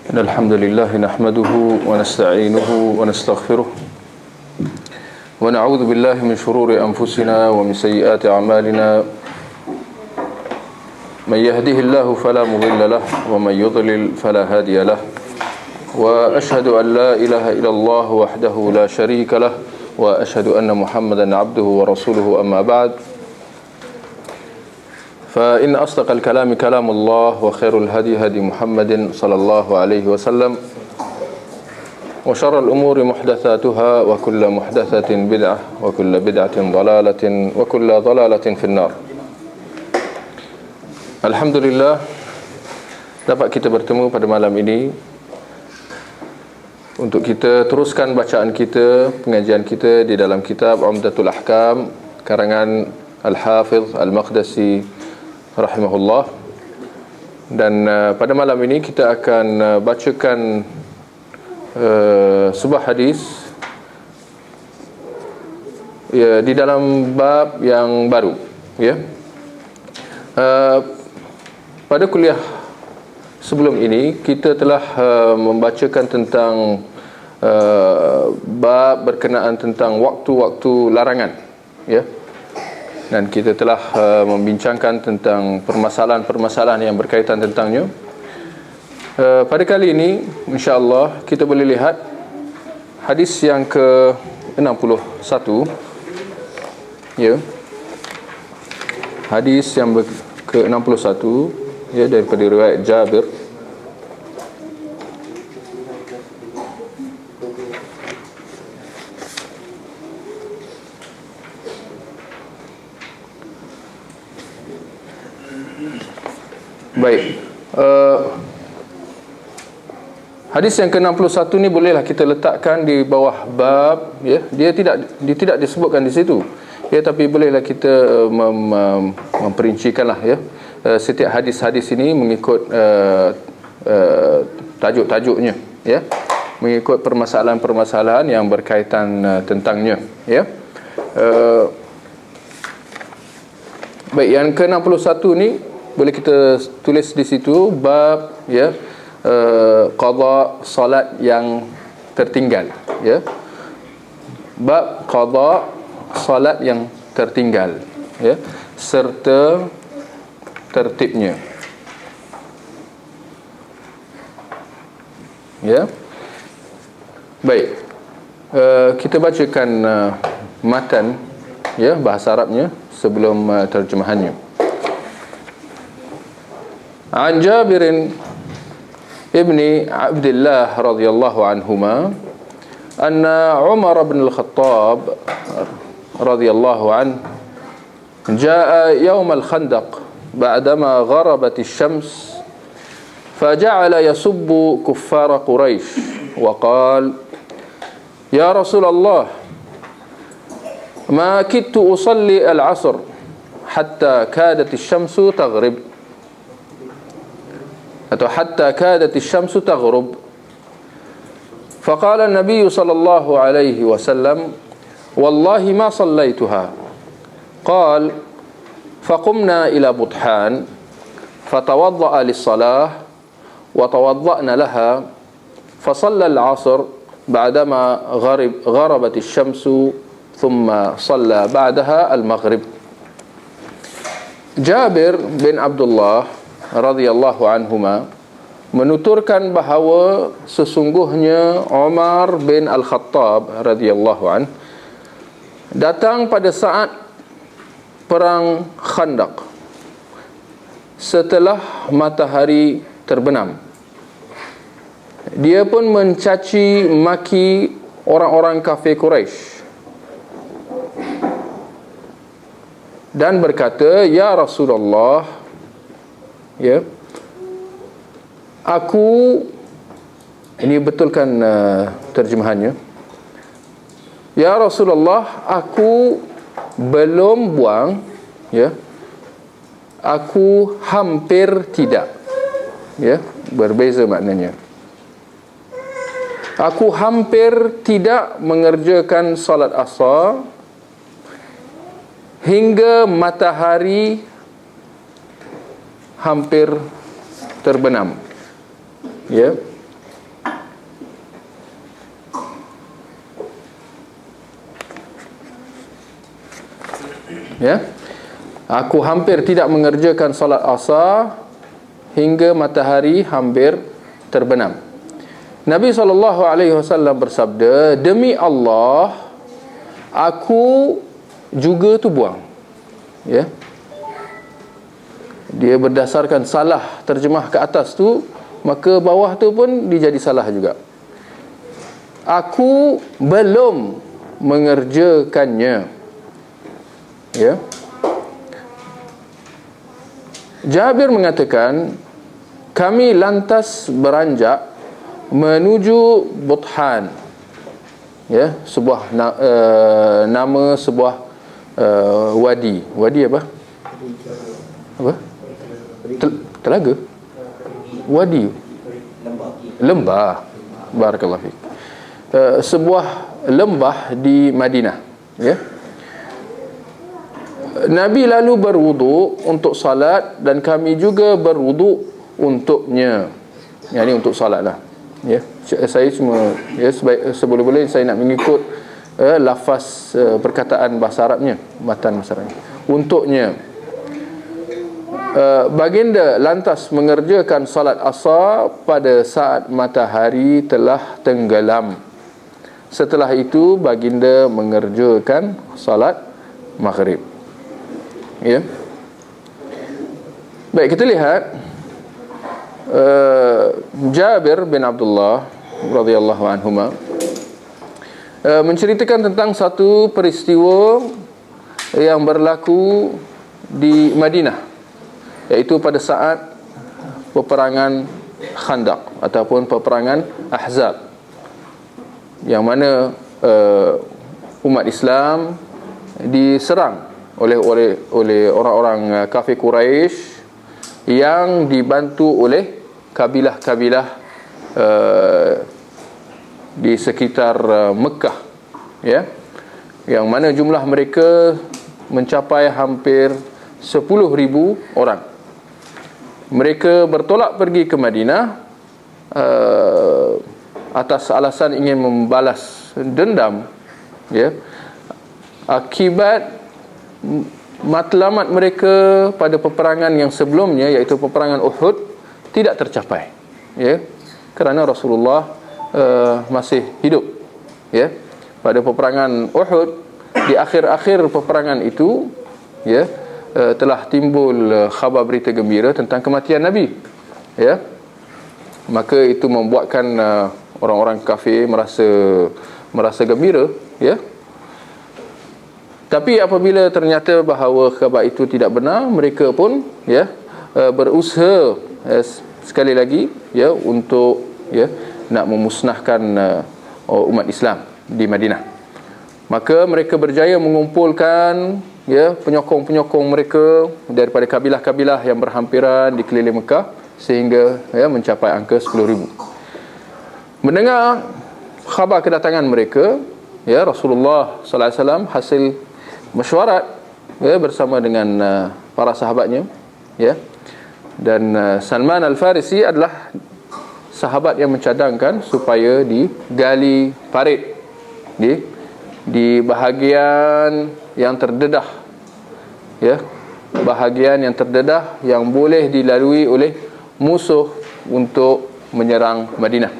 إن الحمد لله نحمده ونستعينه ونستغفره ونعوذ بالله من شرور أنفسنا ومن سيئات أعمالنا من يهده الله فلا مضل له ومن يضلل فلا هادي له وأشهد أن لا إله إلا الله وحده لا شريك له وأشهد أن محمدا عبده ورسوله أما بعد فإن أصدق الكلام كلام الله وخير الهدي هدي محمد صلى الله عليه وسلم وشر الأمور محدثاتها وكل محدثة بدعة وكل بدعة ضلالة وكل ضلالة في النار. Alhamdulillah, dapat kita bertemu pada malam ini untuk kita teruskan bacaan kita, pengajian kita di dalam kitab Umdatul Ahkam karangan Al-Hafidh Al-Maqdisi rahimahullah. Dan pada malam ini kita akan bacakan sebuah hadis di dalam bab yang baru, ya. Pada kuliah sebelum ini kita telah membacakan tentang bab berkenaan tentang waktu-waktu larangan, ya. Dan kita telah membincangkan tentang permasalahan-permasalahan yang berkaitan tentangnya. Pada kali ini insya-Allah kita boleh lihat hadis yang ke-61, ya. Hadis yang ke-61, ya, daripada riwayat Jabir. Baik, hadis yang ke-61 ni bolehlah kita letakkan di bawah bab, ya. Dia tidak disebutkan di situ, ya, tapi bolehlah kita memperincikanlah, ya, setiap hadis-hadis ini mengikut tajuk-tajuknya, ya, mengikut permasalahan-permasalahan yang berkaitan tentangnya, ya. Baik, yang ke-61 ni boleh kita tulis di situ bab, ya, qada salat yang tertinggal, ya. Bab qada salat yang tertinggal, ya, serta tertibnya, ya. Baik, kita bacakan matan, ya, bahasa Arabnya sebelum terjemahannya. An Jabir ibni Abdullah radhiyallahu anhuma anna Umar bin al-Khattab radhiyallahu anhu jaa yawm al-Khandaq ba'dama gharabat asy-syams faja'ala yasubbu kuffar Quraisy wa qala ya Rasulullah ma kittu usalli al-'asr hatta kadat asy-syamsu taghrib atau hatta kadat asy-syamsu taghrub. Faqala an-nabiy sallallahu alaihi wasallam wallahi ma sallaituha. Qala faqumna ila Budhan fatawadda'a lis-salah wa tawadda'na laha fasalla al-'asr ba'dama gharabat asy-syamsu thumma shalla ba'daha al-maghrib. Jabir bin Abdullah radhiyallahu anhuma menuturkan bahawa sesungguhnya Umar bin Al-Khattab radhiyallahu an datang pada saat perang Khandaq setelah matahari terbenam. Dia pun mencaci maki orang-orang kafir Quraisy dan berkata, ya Rasulullah, ya, aku, ini betulkan terjemahannya, ya Rasulullah, aku belum buang, ya, aku hampir tidak, ya, berbeza maknanya. Aku hampir tidak mengerjakan salat asar hingga matahari hampir terbenam, ya. Ya. Aku hampir tidak mengerjakan solat asar hingga matahari hampir terbenam. Nabi SAW bersabda, demi Allah, aku juga tu buang. Ya. Dia berdasarkan salah terjemah ke atas tu, maka bawah tu pun dia jadi salah juga. Aku belum mengerjakannya. Ya. Jabir mengatakan, kami lantas beranjak menuju Buthan. Ya, sebuah nama sebuah wadi. Wadi apa? Apa? Telaga? Wadi. Lembah. Barakallahu fiik. Sebuah lembah di Madinah. Ya. Nabi lalu berwudu untuk salat dan kami juga berwudu untuknya. Yang ini untuk salat lah. Ya, saya cuma seboleh-boleh saya nak mengikut lafaz perkataan bahasa Arabnya, matan bahasa Arabnya. Untuknya. Baginda lantas mengerjakan salat asar pada saat matahari telah tenggelam. Setelah itu baginda mengerjakan salat maghrib. Ya. Baik, kita lihat Jabir bin Abdullah radhiyallahu anhuma menceritakan tentang satu peristiwa yang berlaku di Madinah, iaitu pada saat peperangan Khandaq ataupun peperangan Ahzab, yang mana umat Islam diserang oleh orang-orang kafir Quraisy yang dibantu oleh kabilah-kabilah di sekitar Mekah, ya, yang mana jumlah mereka mencapai hampir 10,000 orang. Mereka bertolak pergi ke Madinah atas alasan ingin membalas dendam, ya, akibat matlamat mereka pada peperangan yang sebelumnya, iaitu peperangan Uhud, tidak tercapai, ya, kerana Rasulullah masih hidup. Ya, pada peperangan Uhud, di akhir-akhir peperangan itu, ya, telah timbul khabar berita gembira tentang kematian Nabi. Ya, maka itu membuatkan orang-orang kafir merasa gembira. Ya. Tapi apabila ternyata bahawa khabar itu tidak benar, mereka pun, ya, berusaha sekali lagi, ya, untuk, ya, nak memusnahkan umat Islam di Madinah. Maka mereka berjaya mengumpulkan, ya, penyokong-penyokong mereka daripada kabilah-kabilah yang berhampiran di keliling Mekah, sehingga, ya, mencapai angka 10,000. Mendengar khabar kedatangan mereka, ya, Rasulullah sallallahu alaihi wasallam hasil mesyuarat, ya, bersama dengan para sahabatnya, ya, dan Salman Al-Farisi adalah sahabat yang mencadangkan supaya digali parit di bahagian yang terdedah, ya, bahagian yang terdedah yang boleh dilalui oleh musuh untuk menyerang Madinah.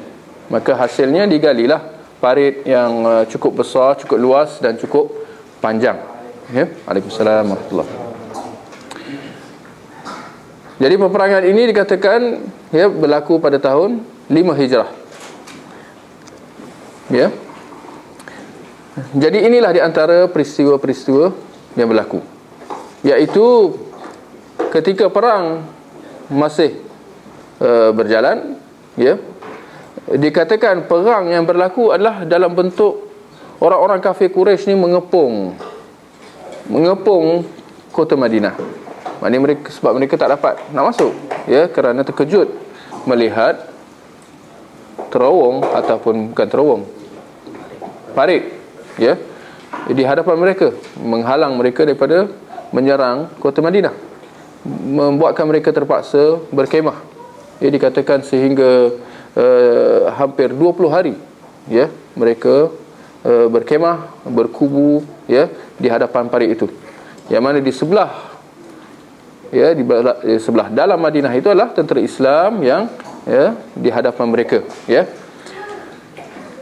Maka hasilnya digalilah parit yang cukup besar, cukup luas dan cukup panjang. Ya, Waalaikumsalam warahmatullahi. Jadi peperangan ini dikatakan, ya, berlaku pada tahun 5 Hijrah. Ya. Jadi inilah di antara peristiwa-peristiwa yang berlaku, iaitu ketika perang masih berjalan, ya, dikatakan perang yang berlaku adalah dalam bentuk orang-orang kafir Quraisy ni mengepung kota Madinah. Maknanya mereka, sebab mereka tak dapat nak masuk, ya, kerana terkejut melihat terowong ataupun bukan terowong, parit, ya, di hadapan mereka, menghalang mereka daripada menyerang kota Madinah, membuatkan mereka terpaksa berkemah. Ya, dikatakan sehingga hampir 20 hari, ya, mereka berkemah, berkubu, ya, di hadapan parit itu. yang mana di sebelah, ya, di sebelah dalam Madinah itu adalah tentera Islam yang, ya, di hadapan mereka, ya.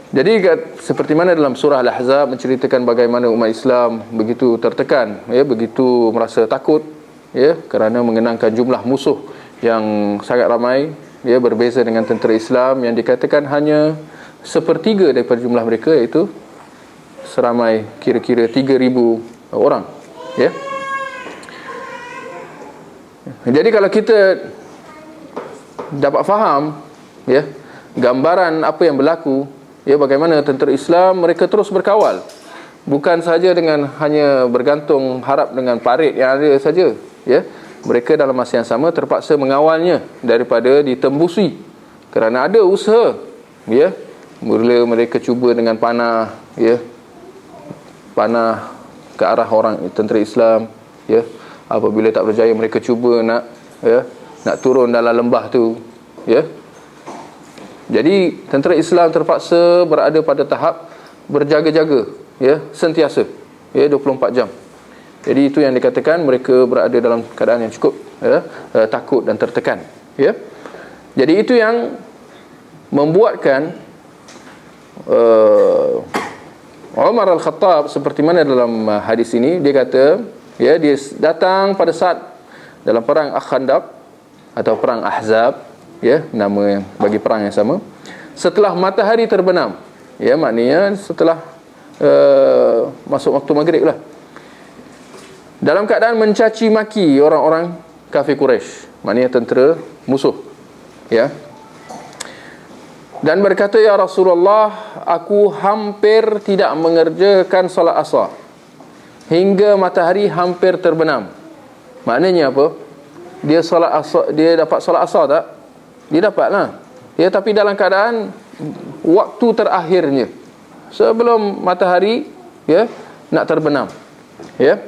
Jadi seperti mana dalam surah Al-Ahzab menceritakan bagaimana umat Islam begitu tertekan, ya, begitu merasa takut, ya, kerana mengenangkan jumlah musuh yang sangat ramai, ya, berbeza dengan tentera Islam yang dikatakan hanya sepertiga daripada jumlah mereka, iaitu seramai kira-kira 3,000 orang, ya. Jadi kalau kita dapat faham, ya, gambaran apa yang berlaku, ya, bagaimana tentera Islam mereka terus berkawal, bukan saja dengan hanya bergantung harap dengan parit yang ada saja, ya. Mereka dalam masa yang sama terpaksa mengawalnya daripada ditembusi, kerana ada usaha, ya. Mula mereka cuba dengan panah, ya, panah ke arah orang tentera Islam, ya. Apabila tak berjaya, mereka cuba nak, ya, nak turun dalam lembah tu, ya. Jadi tentera Islam terpaksa berada pada tahap berjaga-jaga, ya, sentiasa, ya, 24 jam. Jadi itu yang dikatakan mereka berada dalam keadaan yang cukup, ya, takut dan tertekan, ya. Jadi itu yang membuatkan Umar Al-Khattab, seperti mana dalam hadis ini, dia kata, ya, dia datang pada saat dalam perang Khandaq atau perang Ahzab, ya, nama yang bagi perang yang sama, setelah matahari terbenam, ya, maknanya setelah masuk waktu maghrib lah, dalam keadaan mencaci maki orang-orang kafir Quraisy, maknanya tentera musuh, ya. Dan berkata, ya Rasulullah, aku hampir tidak mengerjakan solat asar hingga matahari hampir terbenam. Maknanya apa? Dia solat asar, dia dapat solat asar tak? Dia dapatlah, ya, tapi dalam keadaan waktu terakhirnya sebelum matahari, ya, nak terbenam, ya,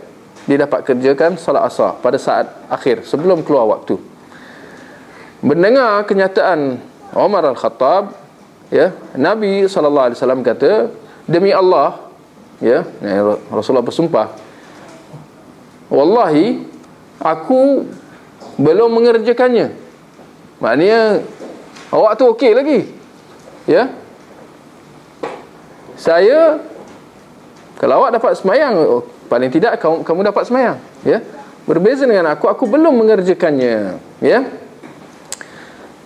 dia dapat kerjakan solat asar pada saat akhir sebelum keluar waktu. Mendengar kenyataan Umar Al-Khattab, ya, Nabi SAW kata, demi Allah, ya, Rasulullah bersumpah, wallahi aku belum mengerjakannya. Maknanya awak tu okey lagi, ya. Saya, kalau awak dapat semayang, paling tidak kamu dapat semayang, ya. Berbeza dengan aku belum mengerjakannya, ya.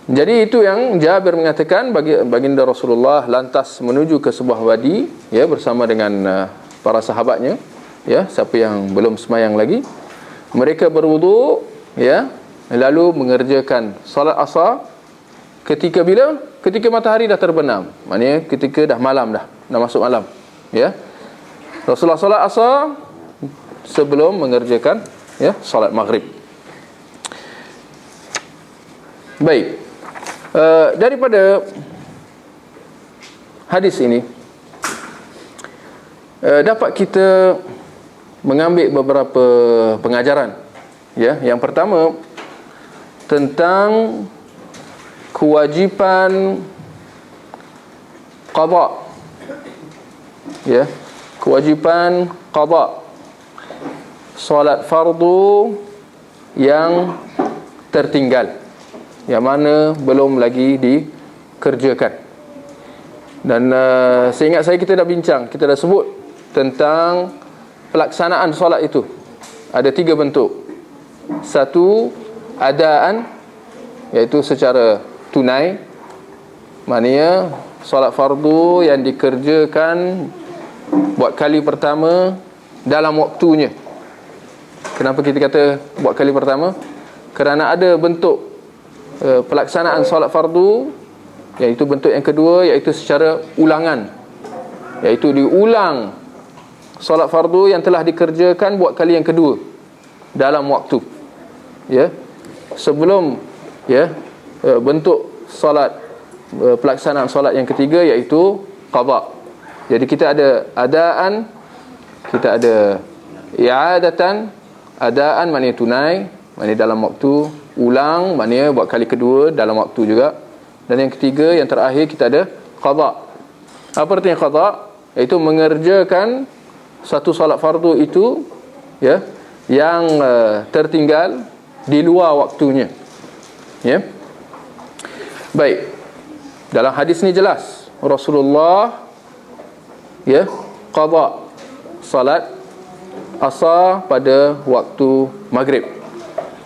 Jadi itu yang Jabir mengatakan, baginda Rasulullah lantas menuju ke sebuah wadi, ya, bersama dengan para sahabatnya, ya, siapa yang belum semayang lagi. Mereka berwudu, ya, lalu mengerjakan salat asar ketika bila? Ketika matahari dah terbenam, maknanya ketika dah malam, dah masuk malam, ya. Rasulullah salat asar sebelum mengerjakan, ya, salat maghrib. Baik, daripada hadis ini dapat kita mengambil beberapa pengajaran, ya. Yang pertama, tentang kewajipan qada, ya, kewajipan qada solat fardu yang tertinggal, yang mana belum lagi dikerjakan. Dan seingat saya kita dah bincang, kita dah sebut tentang pelaksanaan solat itu. Ada 3 bentuk. Satu, adaan, iaitu secara tunai, maknanya solat fardu yang dikerjakan buat kali pertama dalam waktunya. Kenapa kita kata buat kali pertama? Kerana ada bentuk pelaksanaan solat fardu, iaitu bentuk yang kedua, iaitu secara ulangan, iaitu diulang solat fardu yang telah dikerjakan buat kali yang kedua dalam waktu, ya. Sebelum, ya, bentuk solat, pelaksanaan solat yang ketiga, iaitu qada. Jadi kita ada adaan, kita ada i'adatan. Adaan maknanya tunai, maknanya dalam waktu. Ulang maknanya buat kali kedua dalam waktu juga. Dan yang ketiga, yang terakhir, kita ada qada. Apa artinya qada? Iaitu mengerjakan satu solat fardu itu, ya, yang tertinggal di luar waktunya. Ya. Baik. Dalam hadis ni jelas Rasulullah qada salat asar pada waktu maghrib.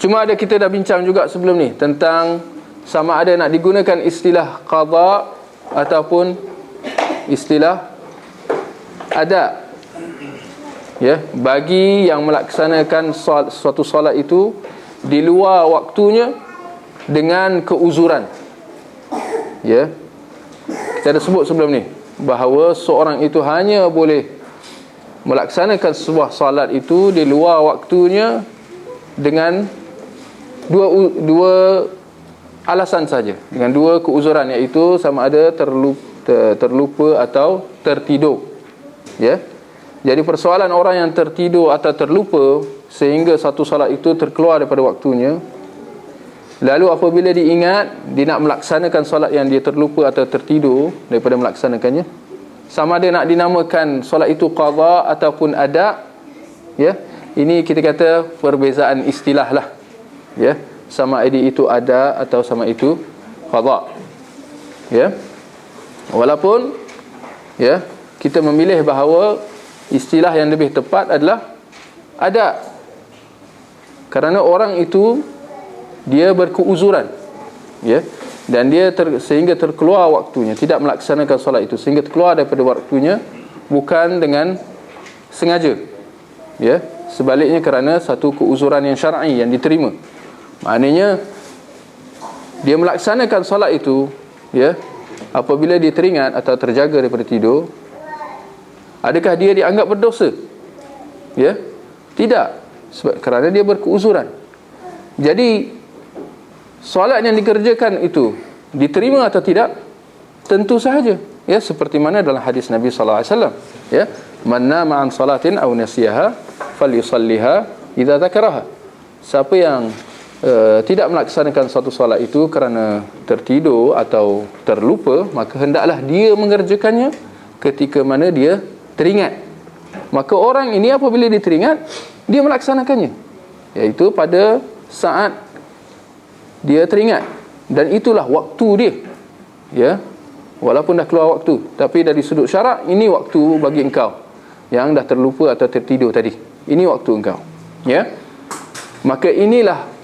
Cuma kita dah bincang juga sebelum ni tentang sama ada nak digunakan istilah qada ataupun istilah ada. Ya, bagi yang melaksanakan suatu solat itu di luar waktunya dengan keuzuran. Ya. Kita ada sebut sebelum ni bahawa seorang itu hanya boleh melaksanakan sebuah solat itu di luar waktunya dengan dua alasan saja, dengan dua keuzuran, iaitu sama ada terlupa atau tertidur. Ya. Jadi persoalan orang yang tertidur atau terlupa sehingga satu solat itu terkeluar daripada waktunya, lalu apabila diingat dia nak melaksanakan solat yang dia terlupa atau tertidur daripada melaksanakannya, sama ada nak dinamakan solat itu qada ataupun ada. Ya, ini kita kata perbezaan istilah lah. Ya, sama ada itu ada atau sama itu qada. Ya, walaupun ya kita memilih bahawa istilah yang lebih tepat adalah ada, kerana orang itu dia berkeuzuran, ya, dan dia sehingga terkeluar waktunya, tidak melaksanakan solat itu sehingga terkeluar daripada waktunya bukan dengan sengaja, ya, sebaliknya kerana satu keuzuran yang syar'i yang diterima. Maknanya dia melaksanakan solat itu, ya, apabila dia teringat atau terjaga daripada tidur, adakah dia dianggap berdosa? Ya, tidak, sebab kerana dia berkeuzuran. Jadi solat yang dikerjakan itu diterima atau tidak? Tentu sahaja, ya, seperti mana dalam hadis Nabi sallallahu alaihi wasallam, ya, man nama an salatin aw nasiyaha falyusalliha idza dzakaraha. Siapa yang tidak melaksanakan satu solat itu kerana tertidur atau terlupa, maka hendaklah dia mengerjakannya ketika mana dia teringat. Maka orang ini apabila dia teringat, dia melaksanakannya, iaitu pada saat dia teringat, dan itulah waktu dia, ya, walaupun dah keluar waktu, tapi dari sudut syarak ini waktu bagi engkau yang dah terlupa atau tertidur tadi, ini waktu engkau, ya. Maka inilah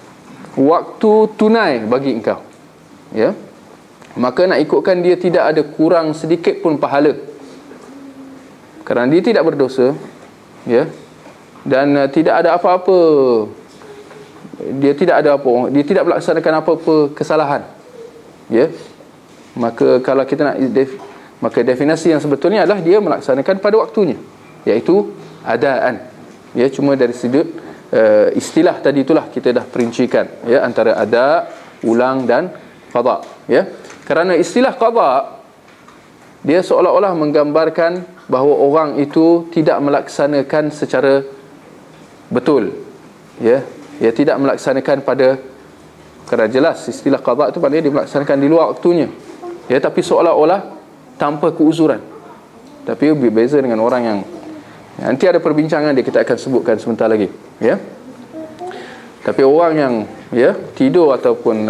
waktu tunai bagi engkau, ya. Maka nak ikutkan dia tidak ada kurang sedikit pun pahala, kerana dia tidak berdosa, ya, dan tidak ada apa-apa, dia tidak melaksanakan apa-apa kesalahan, ya. Maka kalau kita nak maka definisi yang sebetulnya adalah dia melaksanakan pada waktunya, iaitu adaan, ya. Cuma dari sudut istilah tadi itulah kita dah perincikan, ya, antara ada, ulang dan qada, ya. Kerana istilah qada dia seolah-olah menggambarkan bahawa orang itu tidak melaksanakan secara betul, ya. Dia tidak melaksanakan pada, kerana jelas istilah qada itu maknanya dia melaksanakan di luar waktunya, ya, tapi seolah-olah tanpa keuzuran. Tapi berbeza dengan orang yang nanti ada perbincangan dia, kita akan sebutkan sebentar lagi, ya. Tapi orang yang, ya, tidur ataupun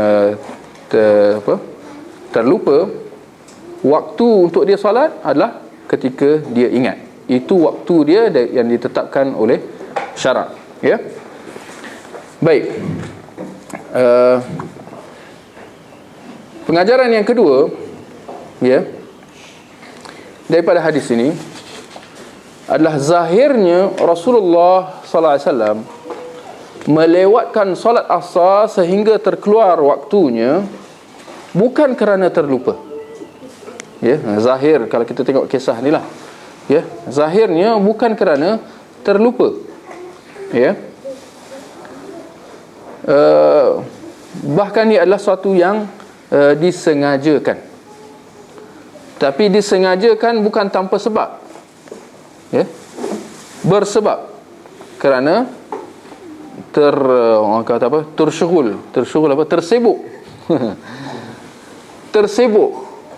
terlupa, waktu untuk dia solat adalah ketika dia ingat. Itu waktu dia yang ditetapkan oleh syarak, ya. Baik. Pengajaran yang kedua, ya, daripada hadis ini adalah zahirnya Rasulullah sallallahu alaihi wasallam melewatkan solat asar sehingga terkeluar waktunya bukan kerana terlupa, ya. Zahir kalau kita tengok kisah ni lah, ya, zahirnya bukan kerana terlupa, ya. Bahkan ia adalah suatu yang disengajakan, tapi disengajakan bukan tanpa sebab, ya, bersebab, kerana orang kata apa, tersibuk tersibuk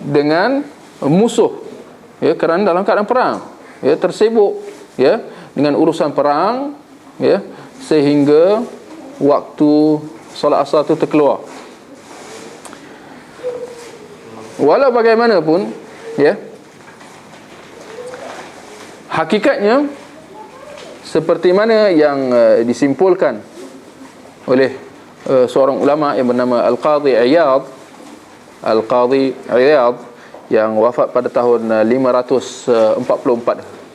dengan musuh, ya, kerana dalam keadaan perang, ya, tersibuk, ya, dengan urusan perang, ya, sehingga waktu solat asar tu terkeluar. Walau bagaimanapun, ya, hakikatnya seperti mana yang disimpulkan oleh seorang ulama yang bernama Al-Qadhi Iyad yang wafat pada tahun 544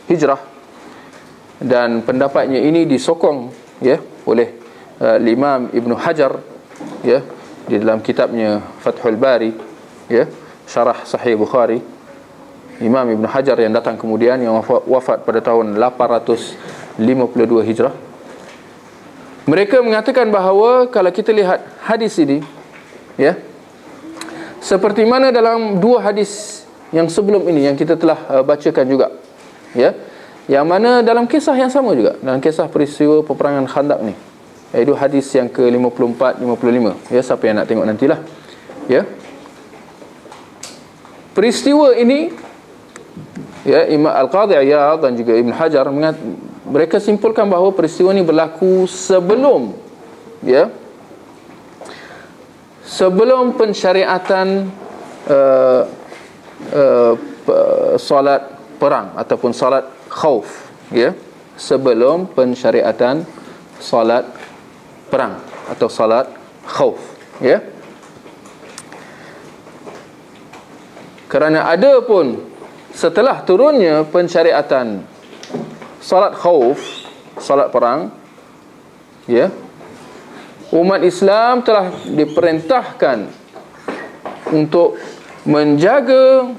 Hijrah, dan pendapatnya ini disokong, ya, oleh Imam Ibn Hajar, ya, di dalam kitabnya Fathul Bari, ya, syarah Sahih Bukhari. Imam Ibn Hajar yang datang kemudian, yang wafat pada tahun 852 Hijrah. Mereka mengatakan bahawa kalau kita lihat hadis ini, ya, seperti mana dalam dua hadis yang sebelum ini yang kita telah bacakan juga, ya, yang mana dalam kisah yang sama juga, dalam kisah peristiwa peperangan Khandaq ni, iaitu hadis yang ke-54, 55, ya, siapa yang nak tengok nantilah, ya. Peristiwa ini, ya, Imam Al-Qadhi Iyad dan juga Ibn Hajar mereka simpulkan bahawa peristiwa ini berlaku sebelum, ya, sebelum pensyariatan solat perang ataupun solat khauf, ya, sebelum pensyariatan solat perang atau solat khauf, ya. Kerana ada pun setelah turunnya pensyariatan solat khauf, solat perang, ya, umat Islam telah diperintahkan untuk menjaga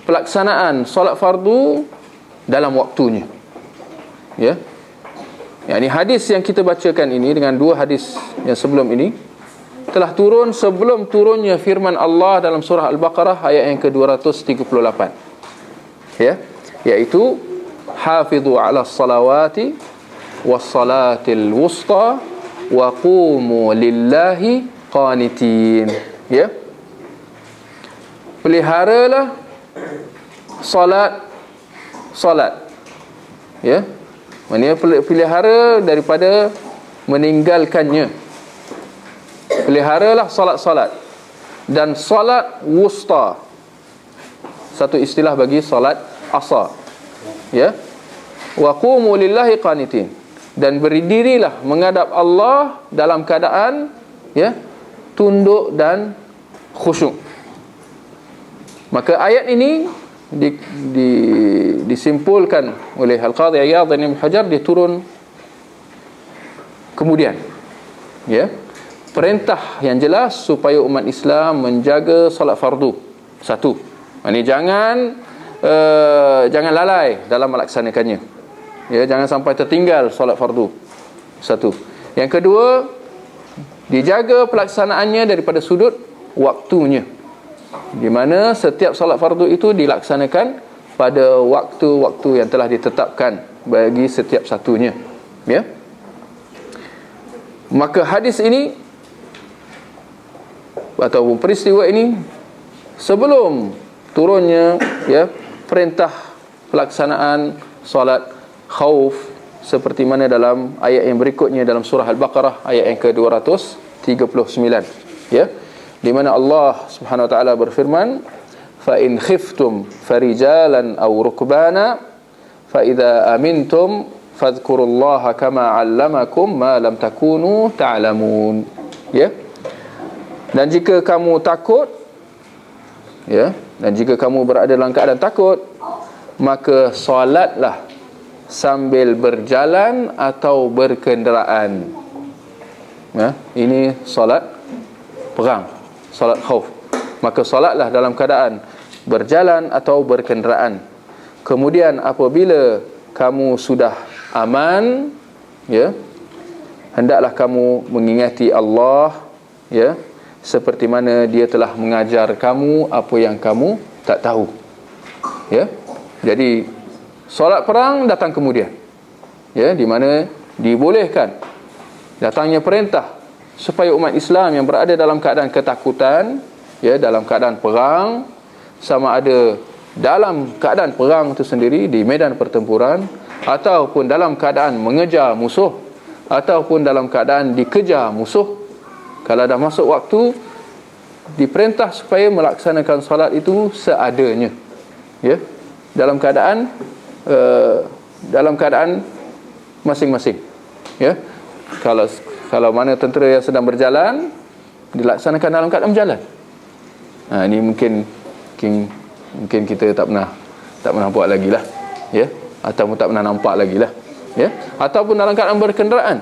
pelaksanaan solat fardu dalam waktunya, ya. Yang ini hadis yang kita bacakan ini dengan dua hadis yang sebelum ini telah turun sebelum turunnya firman Allah dalam surah Al-Baqarah ayat yang ke-238, ya, iaitu hafizu 'ala salawati was salatil wusta wa qumu lillahi qanitin, ya. Peliharalah salat, ya, maknanya pelihara daripada meninggalkannya. Peliharalah salat dan salat wusta, satu istilah bagi salat asar, ya. Wa qumu lillahi qanitin, dan berdirilah menghadap Allah dalam keadaan, ya, tunduk dan khusyuk. Maka ayat ini disimpulkan oleh Al-Qadhi Iyad dan Ibn Hajar, dia turun kemudian, ya. Perintah yang jelas supaya umat Islam menjaga solat fardu. Satu, ini jangan lalai dalam melaksanakannya, ya, jangan sampai tertinggal solat fardu. Satu. Yang kedua, dijaga pelaksanaannya daripada sudut waktunya, di mana setiap solat fardu itu dilaksanakan pada waktu-waktu yang telah ditetapkan bagi setiap satunya, ya. Maka hadis ini atau peristiwa ini sebelum turunnya, ya, perintah pelaksanaan solat khauf seperti mana dalam ayat yang berikutnya dalam surah Al-Baqarah ayat yang ke-239, ya, di mana Allah Subhanahu wa taala berfirman, fa in khiftum farijalan aw rukbana fa idza amintum fadhkurullaha kama 'allamakum ma lam takunu ta'lamun, ya. Dan jika kamu takut, ya, dan jika kamu berada dalam keadaan takut, maka solatlah sambil berjalan atau berkenderaan, ya. Ini solat perang, solat khauf. Maka solatlah dalam keadaan berjalan atau berkenderaan. Kemudian apabila kamu sudah aman, ya, hendaklah kamu mengingati Allah, ya, seperti mana dia telah mengajar kamu apa yang kamu tak tahu, ya. Jadi solat perang datang kemudian, ya, di mana dibolehkan datangnya perintah supaya umat Islam yang berada dalam keadaan ketakutan, ya, dalam keadaan perang, sama ada dalam keadaan perang itu sendiri di medan pertempuran ataupun dalam keadaan mengejar musuh, ataupun dalam keadaan dikejar musuh, kalau dah masuk waktu, diperintah supaya melaksanakan solat itu seadanya, ya, dalam keadaan masing-masing, ya. Kalau mana tentera yang sedang berjalan, dilaksanakan dalam keadaan berjalan. Ini mungkin kita tak pernah buat lagi lah, ya, ataupun tak pernah nampak lagi lah, ya. Ataupun dalam keadaan berkenderaan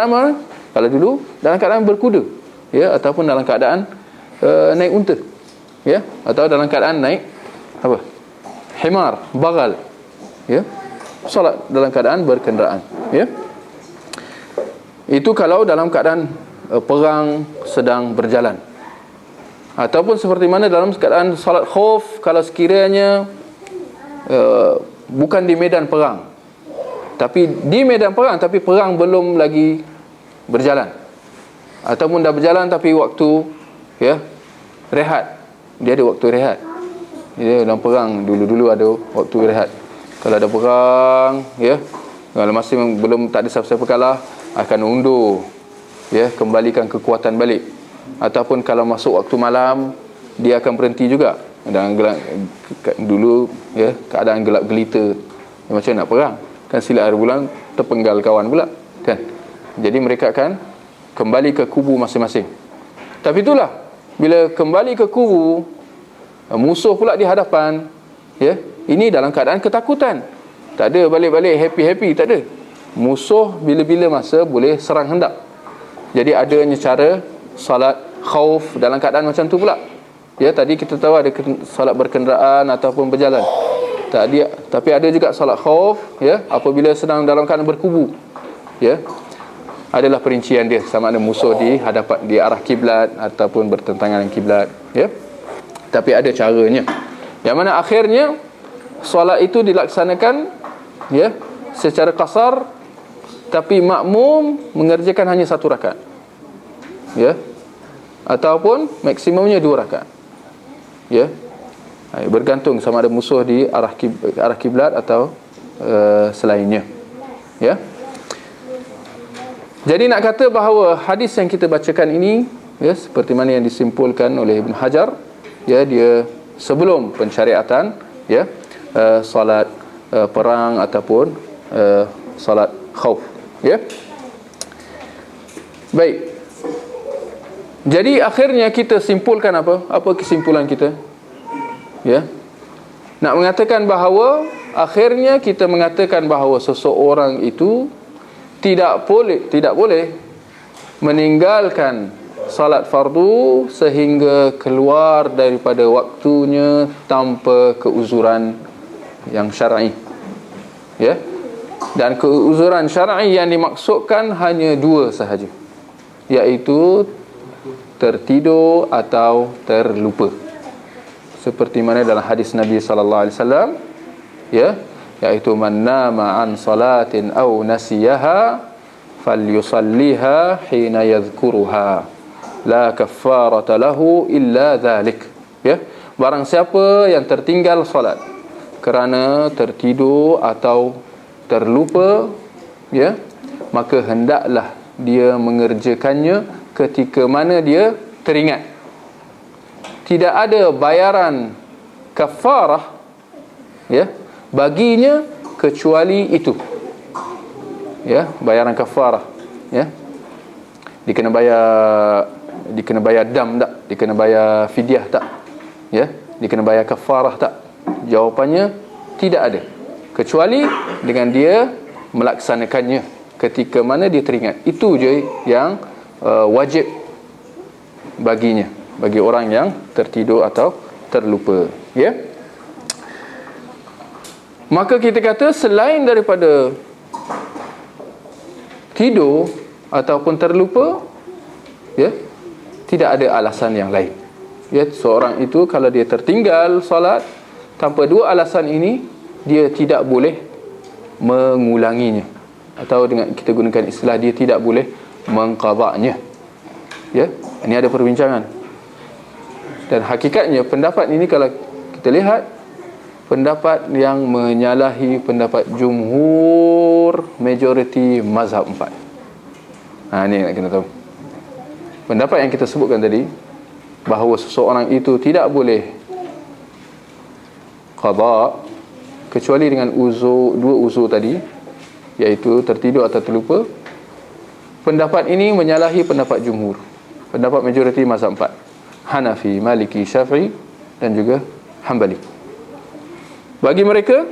mana? Kalau dulu dalam keadaan berkuda, ya, ataupun dalam keadaan naik unta, ya, atau dalam keadaan naik himar, bagal, ya. Solat dalam keadaan berkenderaan, ya. Itu kalau dalam keadaan perang sedang berjalan. Ataupun seperti mana dalam keadaan solat khauf, kalau sekiranya bukan di medan perang, tapi di medan perang, tapi perang belum lagi berjalan, ataupun dah berjalan tapi waktu, ya, rehat. Dia ada waktu rehat. Dia dalam perang dulu ada waktu rehat. Kalau ada perang, ya, kalau masih belum, tak ada siapa-siapa kalah, akan undur, ya, kembalikan kekuatan balik. Ataupun kalau masuk waktu malam, dia akan berhenti juga. Dan dulu, ya, keadaan gelap gelita, ya, macam nak perang kan, silat hari bulan terpenggal kawan pula, kan. Jadi mereka akan kembali ke kubu masing-masing. Tapi itulah, bila kembali ke kubu, musuh pula di hadapan, ya, ini dalam keadaan ketakutan. Tak ada balik-balik happy-happy, tak ada. Musuh bila-bila masa boleh serang hendak. Jadi adanya cara salat khauf dalam keadaan macam tu pula. Ya, tadi kita tahu ada salat berkenderaan ataupun berjalan. Tapi ada juga salat khauf, ya, apabila sedang dalam keadaan berkubu, ya. Adalah perincian dia, sama ada musuh di hadapan, di arah kiblat ataupun bertentangan dengan kiblat, ya. Tapi ada caranya, yang mana akhirnya solat itu dilaksanakan, ya, secara qasar, tapi makmum mengerjakan hanya 1 rakaat, ya, ataupun maksimumnya 2 rakaat, ya. Bergantung sama ada musuh di arah kiblat atau selainnya, ya. Jadi nak kata bahawa hadis yang kita bacakan ini, ya, seperti mana yang disimpulkan oleh Ibn Hajar, ya, dia sebelum pensyariatan, ya, salat perang ataupun salat khauf, ya. Baik. Jadi akhirnya kita simpulkan apa? Apa kesimpulan kita? Ya. Nak mengatakan bahawa akhirnya kita mengatakan bahawa seseorang itu tidak boleh meninggalkan salat fardu sehingga keluar daripada waktunya tanpa keuzuran yang syar'i, ya. Dan keuzuran syar'i yang dimaksudkan hanya 2 sahaja, iaitu tertidur atau terlupa. Seperti mana dalam hadis Nabi sallallahu alaihi wasallam, ya, iaitu man nama an salatin aw nasiyaha falyusalliha hina yadhkuruha la kaffarata lahu illa dhalik, ya. Barang siapa yang tertinggal solat kerana tertidur atau terlupa, ya, maka hendaklah dia mengerjakannya ketika mana dia teringat. Tidak ada bayaran kafarah, ya, baginya kecuali itu, ya, bayaran kafarah, ya. Dikena bayar dam tak? Dikena bayar fidyah tak? Ya, dikena bayar kafarah tak? Jawapannya tidak ada, kecuali dengan dia melaksanakannya ketika mana dia teringat. Itu je yang wajib baginya, bagi orang yang tertidur atau terlupa, ya. Maka kita kata selain daripada tidur ataupun terlupa, ya, tidak ada alasan yang lain, ya. Seorang itu kalau dia tertinggal solat tanpa 2 alasan ini, dia tidak boleh mengulanginya, atau dengan kita gunakan istilah, dia tidak boleh mengqadanya, ya. Ini ada perbincangan, dan hakikatnya pendapat ini kalau kita lihat, pendapat yang menyalahi pendapat jumhur majoriti mazhab 4. Ni nak kena tahu. Pendapat yang kita sebutkan tadi, bahawa seseorang itu tidak boleh qada kecuali dengan dua uzur tadi, iaitu tertidur atau terlupa. Pendapat ini menyalahi pendapat jumhur, pendapat majoriti mazhab 4, Hanafi, Maliki, Syafi'i dan juga Hanbali. Bagi mereka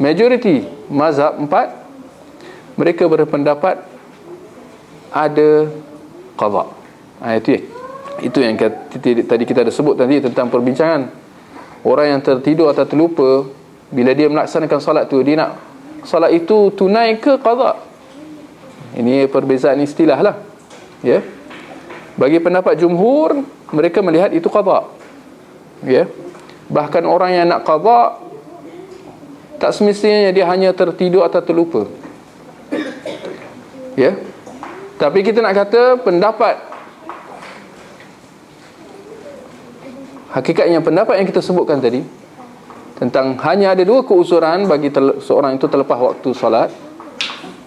majoriti mazhab 4, mereka berpendapat ada qada. Itu yang tadi kita ada sebut tadi tentang perbincangan. Orang yang tertidur atau terlupa, bila dia melaksanakan solat tu, dia nak solat itu tunai ke qada. Ini perbezaan istilah lah, ya. Bagi pendapat jumhur, mereka melihat itu qada, ya. Bahkan orang yang nak qada, tak semestinya dia hanya tertidur atau terlupa, ya. Tapi kita nak kata pendapat, hakikatnya pendapat yang kita sebutkan tadi tentang hanya ada dua keuzuran bagi seorang itu terlepas waktu solat,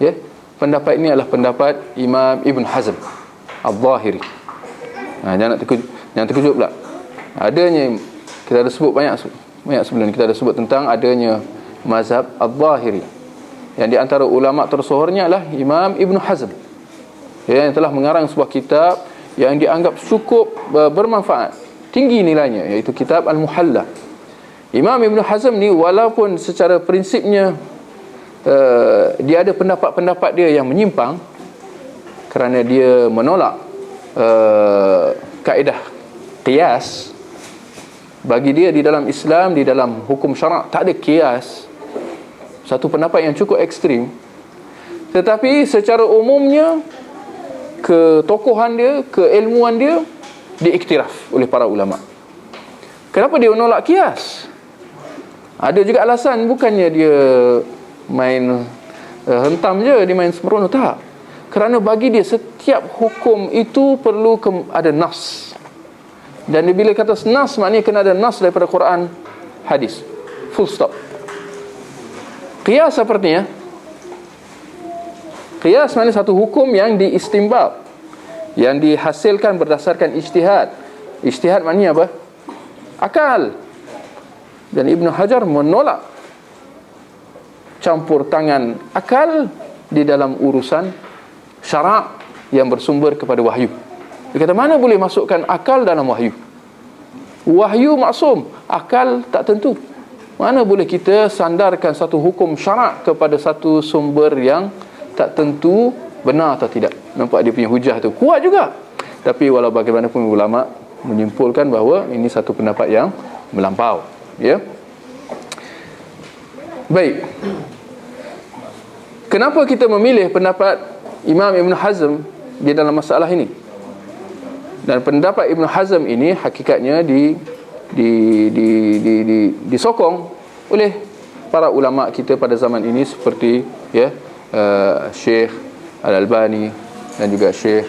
ya. Pendapat ini adalah pendapat Imam Ibn Hazm Al-Zahiri. Jangan terkejut pula. Adanya, kita ada sebut banyak sebelum ni, kita ada sebut tentang adanya mazhab Al-Zahiri, yang di antara ulama tersohornya adalah Imam Ibn Hazm, yang telah mengarang sebuah kitab yang dianggap cukup bermanfaat, tinggi nilainya, iaitu kitab Al-Muhalla. Imam Ibn Hazm ni, walaupun secara prinsipnya dia ada pendapat-pendapat dia yang menyimpang, kerana dia menolak kaedah qiyas. Bagi dia, di dalam Islam, di dalam hukum syarak, tak ada qiyas. Satu pendapat yang cukup ekstrim. Tetapi secara umumnya, ketokohan dia, keilmuan dia diiktiraf oleh para ulama. Kenapa dia menolak qiyas? Ada juga alasan, bukannya dia main hentam je, dia main sembrono, tak. Kerana bagi dia setiap hukum itu perlu ada nas. Dan bila kata nas, maknanya kena ada nas daripada Quran, hadis, full stop. Qiyas sepertinya, qiyas maknanya satu hukum yang diistimbab, yang dihasilkan berdasarkan ijtihad. Ijtihad maknanya apa? Akal. Dan Ibn Hajar menolak campur tangan akal di dalam urusan syarak yang bersumber kepada wahyu. Dia kata, mana boleh masukkan akal dalam wahyu? Wahyu maksum, akal tak tentu. Mana boleh kita sandarkan satu hukum syarak kepada satu sumber yang tak tentu benar atau tidak? Nampak dia punya hujah tu kuat juga. Tapi walau bagaimanapun, ulama menyimpulkan bahawa ini satu pendapat yang melampau, ya. Baik, kenapa kita memilih pendapat Imam Ibn Hazm di dalam masalah ini? Dan pendapat Ibn Hazm ini hakikatnya disokong oleh para ulama kita pada zaman ini, seperti, ya, Syekh Al-Albani dan juga Syekh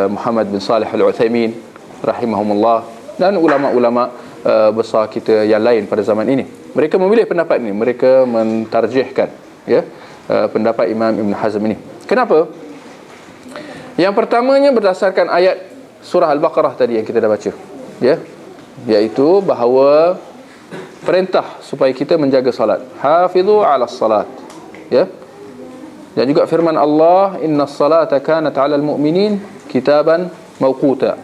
Muhammad bin Salih Al-Uthaymin rahimahumullah, dan ulama-ulama besar kita yang lain pada zaman ini. Mereka memilih pendapat ini, mereka mentarjihkan, ya, pendapat Imam Ibn Hazm ini. Kenapa? Yang pertamanya berdasarkan ayat surah Al-Baqarah tadi yang kita dah baca, ya, iaitu bahawa perintah supaya kita menjaga salat, hafizu 'alas salat, ya. Dan juga firman Allah, innas salata kanat 'alal mu'minin kitaban mawquta,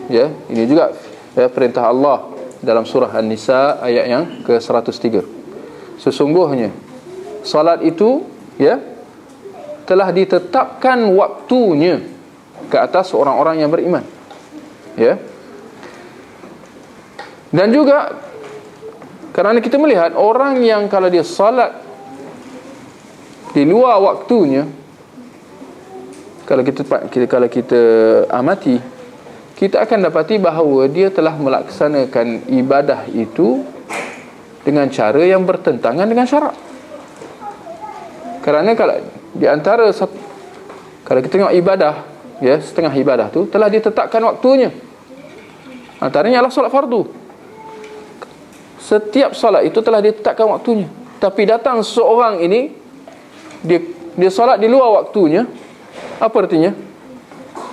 ya. Ini juga, ya, perintah Allah dalam surah An-Nisa ayat yang ke-103. Sesungguhnya salat itu, ya, telah ditetapkan waktunya ke atas orang-orang yang beriman, ya. Dan juga kerana kita melihat orang yang kalau dia salat di luar waktunya, kalau kita amati, kita akan dapati bahawa dia telah melaksanakan ibadah itu dengan cara yang bertentangan dengan syarak. Kerana kalau di antara, kalau kita tengok ibadah, ya, setengah ibadah tu telah ditetapkan waktunya. Antaranya adalah solat fardu. Setiap solat itu telah ditetapkan waktunya. Tapi datang seorang ini, dia solat di luar waktunya. Apa artinya?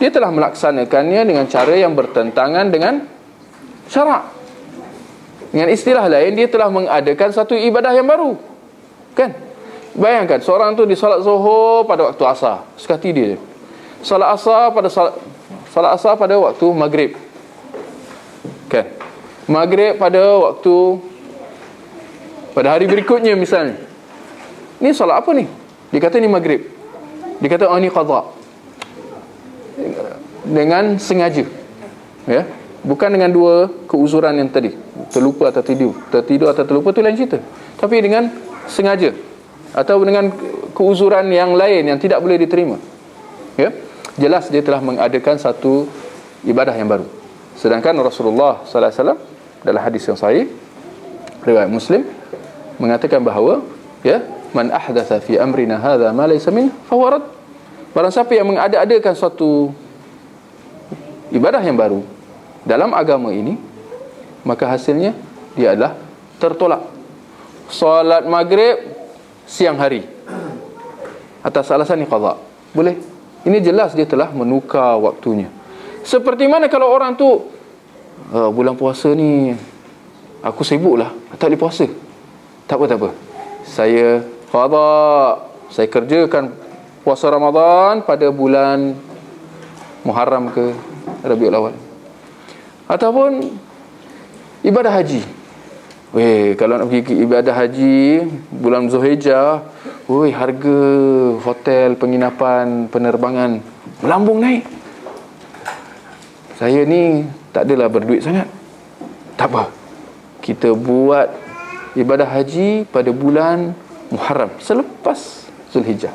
Dia telah melaksanakannya dengan cara yang bertentangan dengan syarak. Dengan istilah lain, dia telah mengadakan satu ibadah yang baru. Kan? Bayangkan, seorang tu di solat zuhur pada waktu asar. Sekati dia. Solat asar pada waktu maghrib. Kan? Maghrib pada hari berikutnya misalnya. Ni solat apa ni? Dia kata ni maghrib. Dia kata ni qadha. Dengan sengaja. Ya. Bukan dengan dua keuzuran yang tadi. Terlupa atau tertidur atau terlupa tu lain cerita. Tapi dengan sengaja atau dengan keuzuran yang lain yang tidak boleh diterima. Ya. Jelas dia telah mengadakan satu ibadah yang baru. Sedangkan Rasulullah sallallahu alaihi wasallam dalam hadis yang sahih riwayat Muslim mengatakan bahawa man ahdatha fi amrina hadha ma laysa min fa huwa rad. Barang siapa yang mengada-adakan suatu ibadah yang baru dalam agama ini, maka hasilnya dia adalah tertolak. Solat maghrib siang hari atas alasan qadha, boleh. Ini jelas dia telah menukar waktunya. Seperti mana kalau orang tu bulan puasa ni aku sibuklah, tak boleh puasa. Tak apa. Saya qadha, saya kerjakan puasa Ramadan pada bulan Muharram ke Rabiul Awal. Ataupun ibadah haji. Kalau nak pergi ibadah haji bulan Zulhijjah, harga hotel, penginapan, penerbangan melambung naik. Saya ni tak adalah berduit sangat. Tak apa. Kita buat ibadah haji pada bulan Muharram selepas Zulhijjah.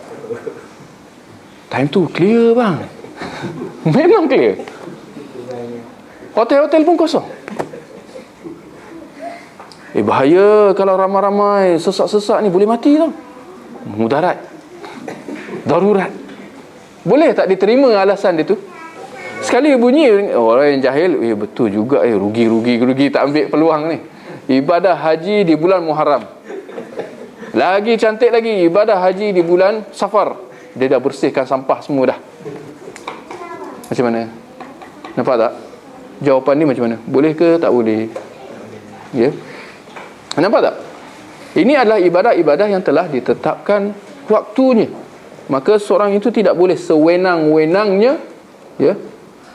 Time tu clear bang. Memang clear. Hotel-hotel pun kosong. Bahaya kalau ramai-ramai sesak-sesak ni, boleh mati tau. Mudarat, darurat. Boleh tak diterima alasan dia tu? Sekali bunyi orang yang jahil, betul juga, rugi tak ambil peluang ni. Ibadah haji di bulan Muharram. Lagi cantik lagi, ibadah haji di bulan Safar. Dia dah bersihkan sampah semua dah. Macam mana? Nampak tak? Jawapan ni macam mana? Boleh ke tak boleh? Ya. Nampak tak? Ini adalah ibadah-ibadah yang telah ditetapkan waktunya. Maka seorang itu tidak boleh sewenang-wenangnya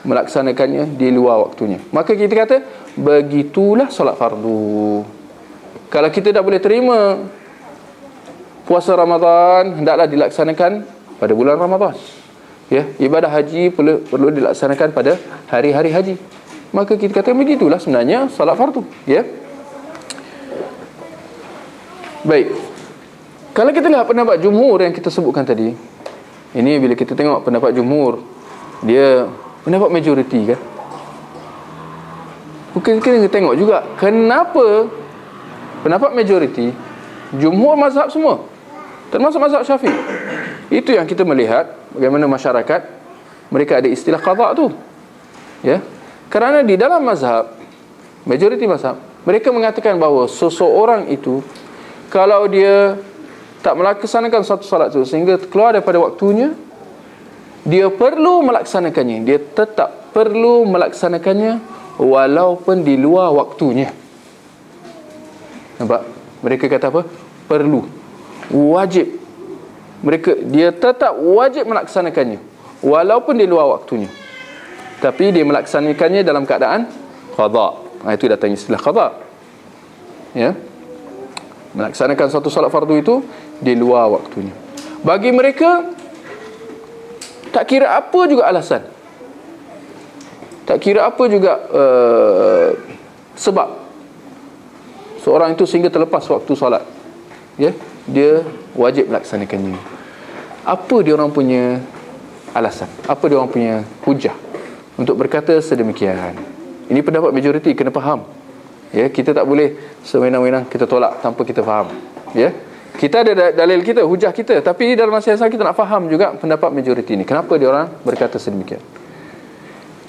melaksanakannya di luar waktunya. Maka kita kata begitulah solat fardu. Kalau kita tak boleh terima puasa Ramadan, hendaklah dilaksanakan pada bulan Ramadan. Ibadah haji perlu dilaksanakan pada hari-hari haji. Maka kita kata begitulah sebenarnya solat fardu. Baik. Kalau kita lihat pendapat jumhur yang kita sebutkan tadi, ini bila kita tengok pendapat jumhur, dia pendapat majoriti kan. Mungkin kita tengok juga kenapa pendapat majoriti, jumhur mazhab semua, termasuk mazhab Syafi'i. Itu yang kita melihat bagaimana masyarakat mereka ada istilah qadha tu. Kerana di dalam mazhab, majoriti mazhab, mereka mengatakan bahawa seseorang itu kalau dia tak melaksanakan satu salat tu sehingga keluar daripada waktunya, dia perlu melaksanakannya. Dia tetap perlu melaksanakannya walaupun di luar waktunya. Nampak? Mereka kata apa? Perlu, wajib. Dia tetap wajib melaksanakannya walaupun di luar waktunya. Tapi dia melaksanakannya dalam keadaan qadha. Itu datang istilah qadha. Melaksanakan satu solat fardu itu di luar waktunya. Bagi mereka, tak kira apa juga alasan, tak kira apa juga sebab seorang itu sehingga terlepas waktu solat, dia wajib melaksanakannya. Apa dia orang punya alasan? Apa dia orang punya hujah untuk berkata sedemikian? Ini pendapat majoriti, kena faham. Kita tak boleh sewenang-wenang kita tolak tanpa kita faham. Kita ada dalil kita, hujah kita, tapi dalam masa yang sama kita nak faham juga pendapat majoriti ni. Kenapa dia orang berkata sedemikian?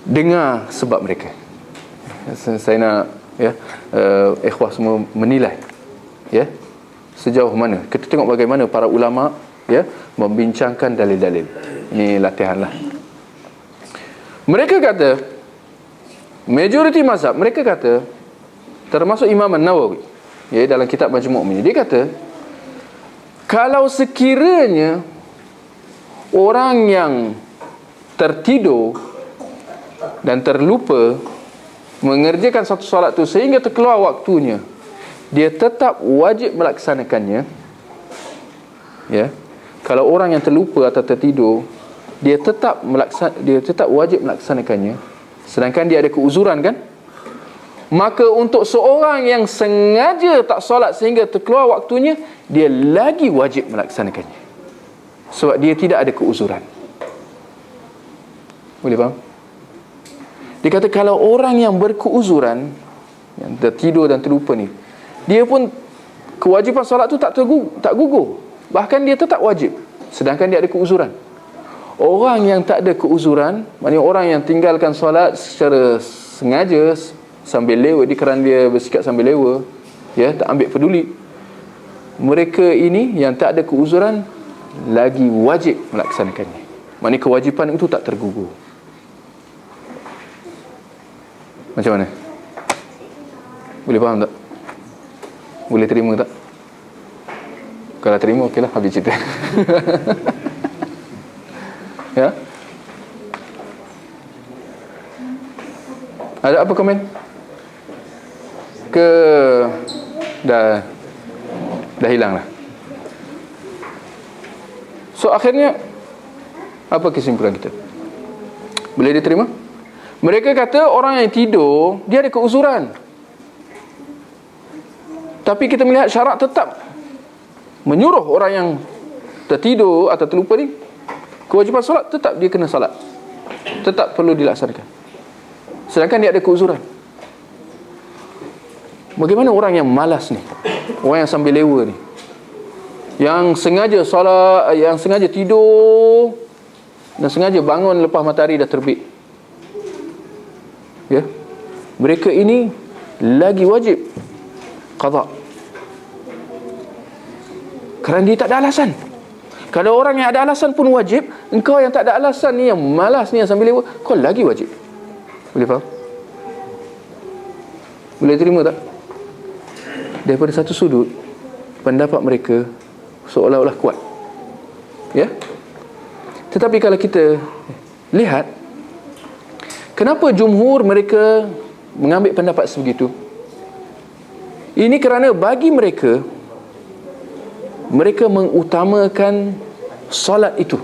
Dengar sebab mereka. Saya nak Ya, ikhwah semua menilai, ya, sejauh mana. Kita tengok bagaimana para ulama, ya, membincangkan dalil-dalil. Ini latihanlah. Mereka kata, majoriti mazhab mereka kata, termasuk Imam An-Nawawi, ya, dalam kitab Majmu' dia kata, kalau sekiranya orang yang tertidur dan terlupa mengerjakan satu solat tu sehingga terkeluar waktunya, dia tetap wajib melaksanakannya. Ya, kalau orang yang terlupa atau tertidur, dia tetap wajib melaksanakannya, sedangkan dia ada keuzuran, kan? Maka untuk seorang yang sengaja tak solat sehingga terkeluar waktunya, dia lagi wajib melaksanakannya, sebab dia tidak ada keuzuran. Boleh faham? Dia kata kalau orang yang berkeuzuran, yang tertidur dan terlupa ni, dia pun kewajipan solat tu tak gugur, bahkan dia tetap wajib, sedangkan dia ada keuzuran. Orang yang tak ada keuzuran, maknanya orang yang tinggalkan solat secara sengaja, sambil lewa, kerana dia bersikap sambil lewa, ya, tak ambil peduli, mereka ini yang tak ada keuzuran lagi wajib melaksanakannya. Maknanya kewajipan itu tak tergugur. Macam mana? Boleh faham tak? Boleh terima tak? Kalau terima, okeylah, habis cerita. Ya? Ada apa komen? Ke dah hilang lah. So akhirnya apa kesimpulan kita? Boleh diterima? Mereka kata orang yang tidur, dia ada keuzuran, tapi kita melihat syarak tetap menyuruh orang yang tertidur atau terlupa ni, kewajipan solat tetap dia kena solat, tetap perlu dilaksanakan, sedangkan dia ada keuzuran. Bagaimana orang yang malas ni, orang yang sambil lewa ni, yang sengaja solat, yang sengaja tidur dan sengaja bangun lepas matahari dah terbit, ya, mereka ini lagi wajib qada, kerana dia tak ada alasan. Kalau orang yang ada alasan pun wajib, engkau yang tak ada alasan ni, yang malas ni, yang sambil lewa, kau lagi wajib. Boleh faham? Boleh terima tak? Daripada satu sudut, pendapat mereka seolah-olah kuat, ya. Tetapi kalau kita lihat, kenapa jumhur mereka mengambil pendapat sebegitu? Ini kerana bagi mereka, mereka mengutamakan solat itu,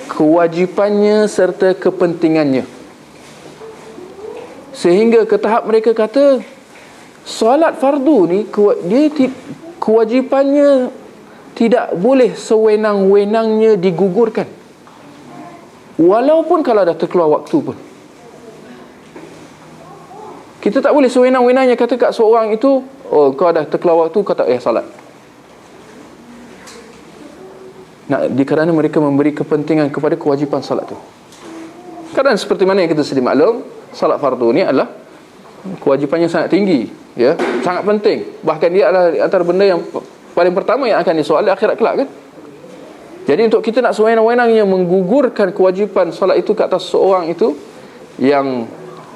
kewajipannya serta kepentingannya, sehingga ke tahap mereka kata solat fardu ni dia kewajipannya tidak boleh sewenang-wenangnya digugurkan, walaupun kalau dah terkeluar waktu pun. Kita tak boleh sewenang-wenangnya kata kat seorang itu, oh kau dah terkeluar waktu, kau tak payah salat. Kerana mereka memberi kepentingan kepada kewajipan salat tu. Kadang seperti mana yang kita sedia maklum, salat fardu ni adalah kewajipannya sangat tinggi, ya, sangat penting. Bahkan dia adalah antara benda yang paling pertama yang akan disoal akhirat kelak, kan? Jadi untuk kita nak sewenang-wenangnya menggugurkan kewajipan solat itu ke atas seorang itu yang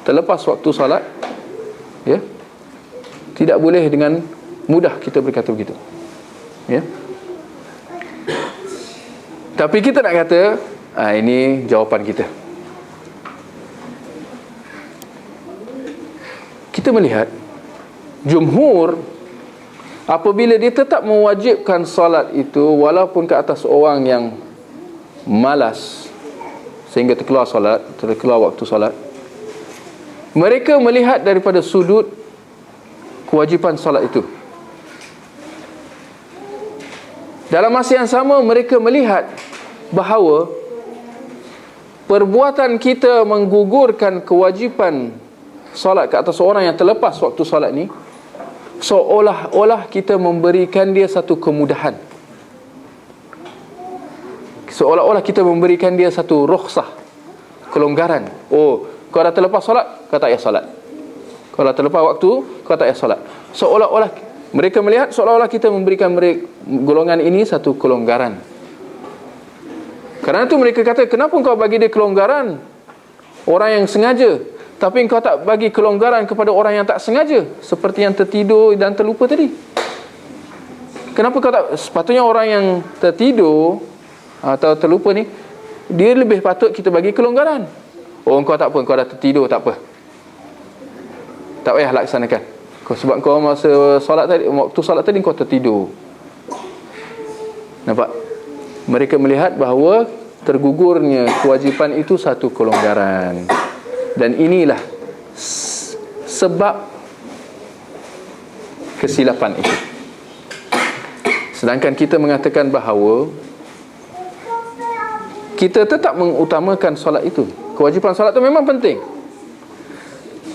terlepas waktu solat, ya, tidak boleh dengan mudah kita berkata begitu, ya. Tapi kita nak kata, ini jawapan kita. Kita melihat jumhur, apabila dia tetap mewajibkan solat itu walaupun ke atas orang yang malas sehingga terkeluar waktu solat, mereka melihat daripada sudut kewajipan solat itu. Dalam masa yang sama, mereka melihat bahawa perbuatan kita menggugurkan kewajipan solat ke atas orang yang terlepas waktu solat ni, seolah-olah kita memberikan dia satu kemudahan, seolah-olah kita memberikan dia satu rukhsah, kelonggaran. Oh, kau dah terlepas solat, kau tak payah solat, Kalau terlepas waktu, kau tak payah solat. Seolah-olah mereka melihat seolah-olah kita memberikan mereka golongan ini satu kelonggaran. Kerana itu mereka kata, kenapa kau bagi dia kelonggaran orang yang sengaja, tapi kau tak bagi kelonggaran kepada orang yang tak sengaja, seperti yang tertidur dan terlupa tadi? Kenapa kau tak? Sepatutnya orang yang tertidur atau terlupa ni, dia lebih patut kita bagi kelonggaran. Oh, kau tak apa, kau dah tertidur, tak apa, tak payah laksanakan. Sebab kau masa solat tadi, waktu solat tadi kau tertidur. Nampak? Mereka melihat bahawa tergugurnya kewajipan itu satu kelonggaran. Dan inilah sebab kesilapan itu. Sedangkan kita mengatakan bahawa kita tetap mengutamakan solat itu. Kewajipan solat itu memang penting.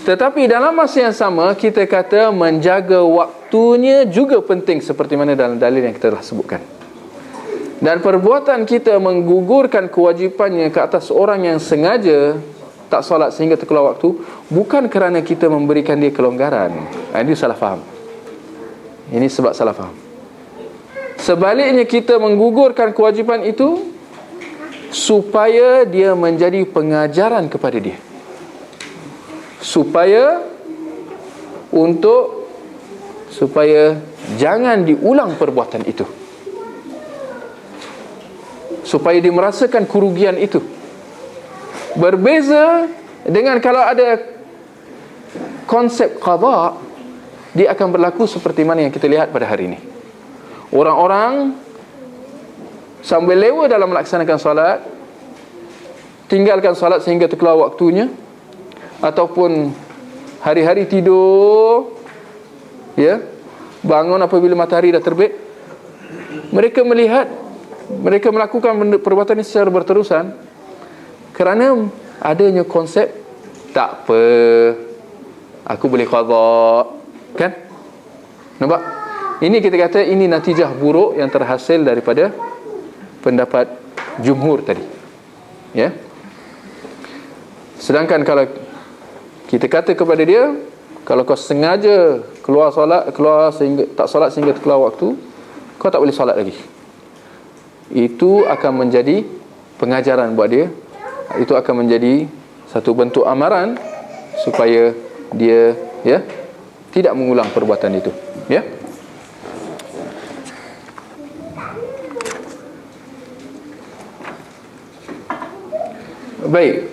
Tetapi dalam masa yang sama, kita kata menjaga waktunya juga penting, seperti mana dalam dalil yang kita telah sebutkan. Dan perbuatan kita menggugurkan kewajipannya ke atas orang yang sengaja tak solat sehingga terkeluar waktu, bukan kerana kita memberikan dia kelonggaran. Ini salah faham. Ini sebab salah faham. Sebaliknya, kita menggugurkan kewajipan itu supaya dia menjadi pengajaran kepada dia, supaya jangan diulang perbuatan itu, supaya dia merasakan kerugian itu. Berbeza dengan kalau ada konsep qada, dia akan berlaku seperti mana yang kita lihat pada hari ini. Orang-orang sambil lewa dalam melaksanakan solat, tinggalkan solat sehingga terkeluar waktunya, ataupun hari-hari tidur, ya, bangun apabila matahari dah terbit. Mereka melakukan perbuatan ini secara berterusan kerana adanya konsep tak apa, aku boleh qada, kan? Nampak? Ini kita kata ini natijah buruk yang terhasil daripada pendapat jumhur tadi, ya. Sedangkan kalau kita kata kepada dia, kalau kau sengaja keluar sehingga tak solat sehingga terkeluar waktu, kau tak boleh solat lagi. Itu akan menjadi pengajaran buat dia. Itu akan menjadi satu bentuk amaran supaya dia, ya, tidak mengulang perbuatan itu, ya. Baik.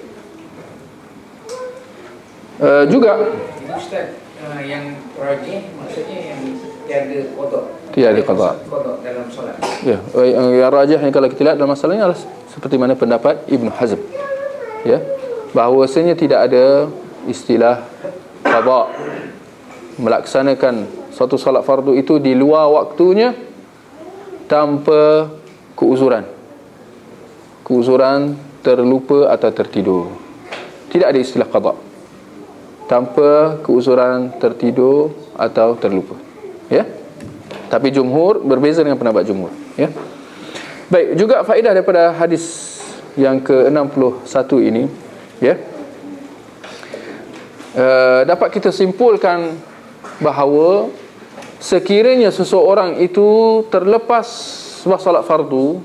Juga Ustaz, yang rajih maksudnya yang tiada qada. Tiada qada dalam solat. Ya, yang rajih yang kalau kita lihat dalam masalah ini adalah seperti mana pendapat Ibn Hazm, ya, bahawasanya tidak ada istilah qada, melaksanakan suatu solat fardu itu di luar waktunya tanpa keuzuran terlupa atau tertidur. Tidak ada istilah qada tanpa keuzuran tertidur atau terlupa, ya. Tapi jumhur berbeza dengan pendapat jumhur, ya. Baik, juga faedah daripada hadis yang ke-61 ini, ya, dapat kita simpulkan bahawa sekiranya seseorang itu terlepas sebuah solat fardu,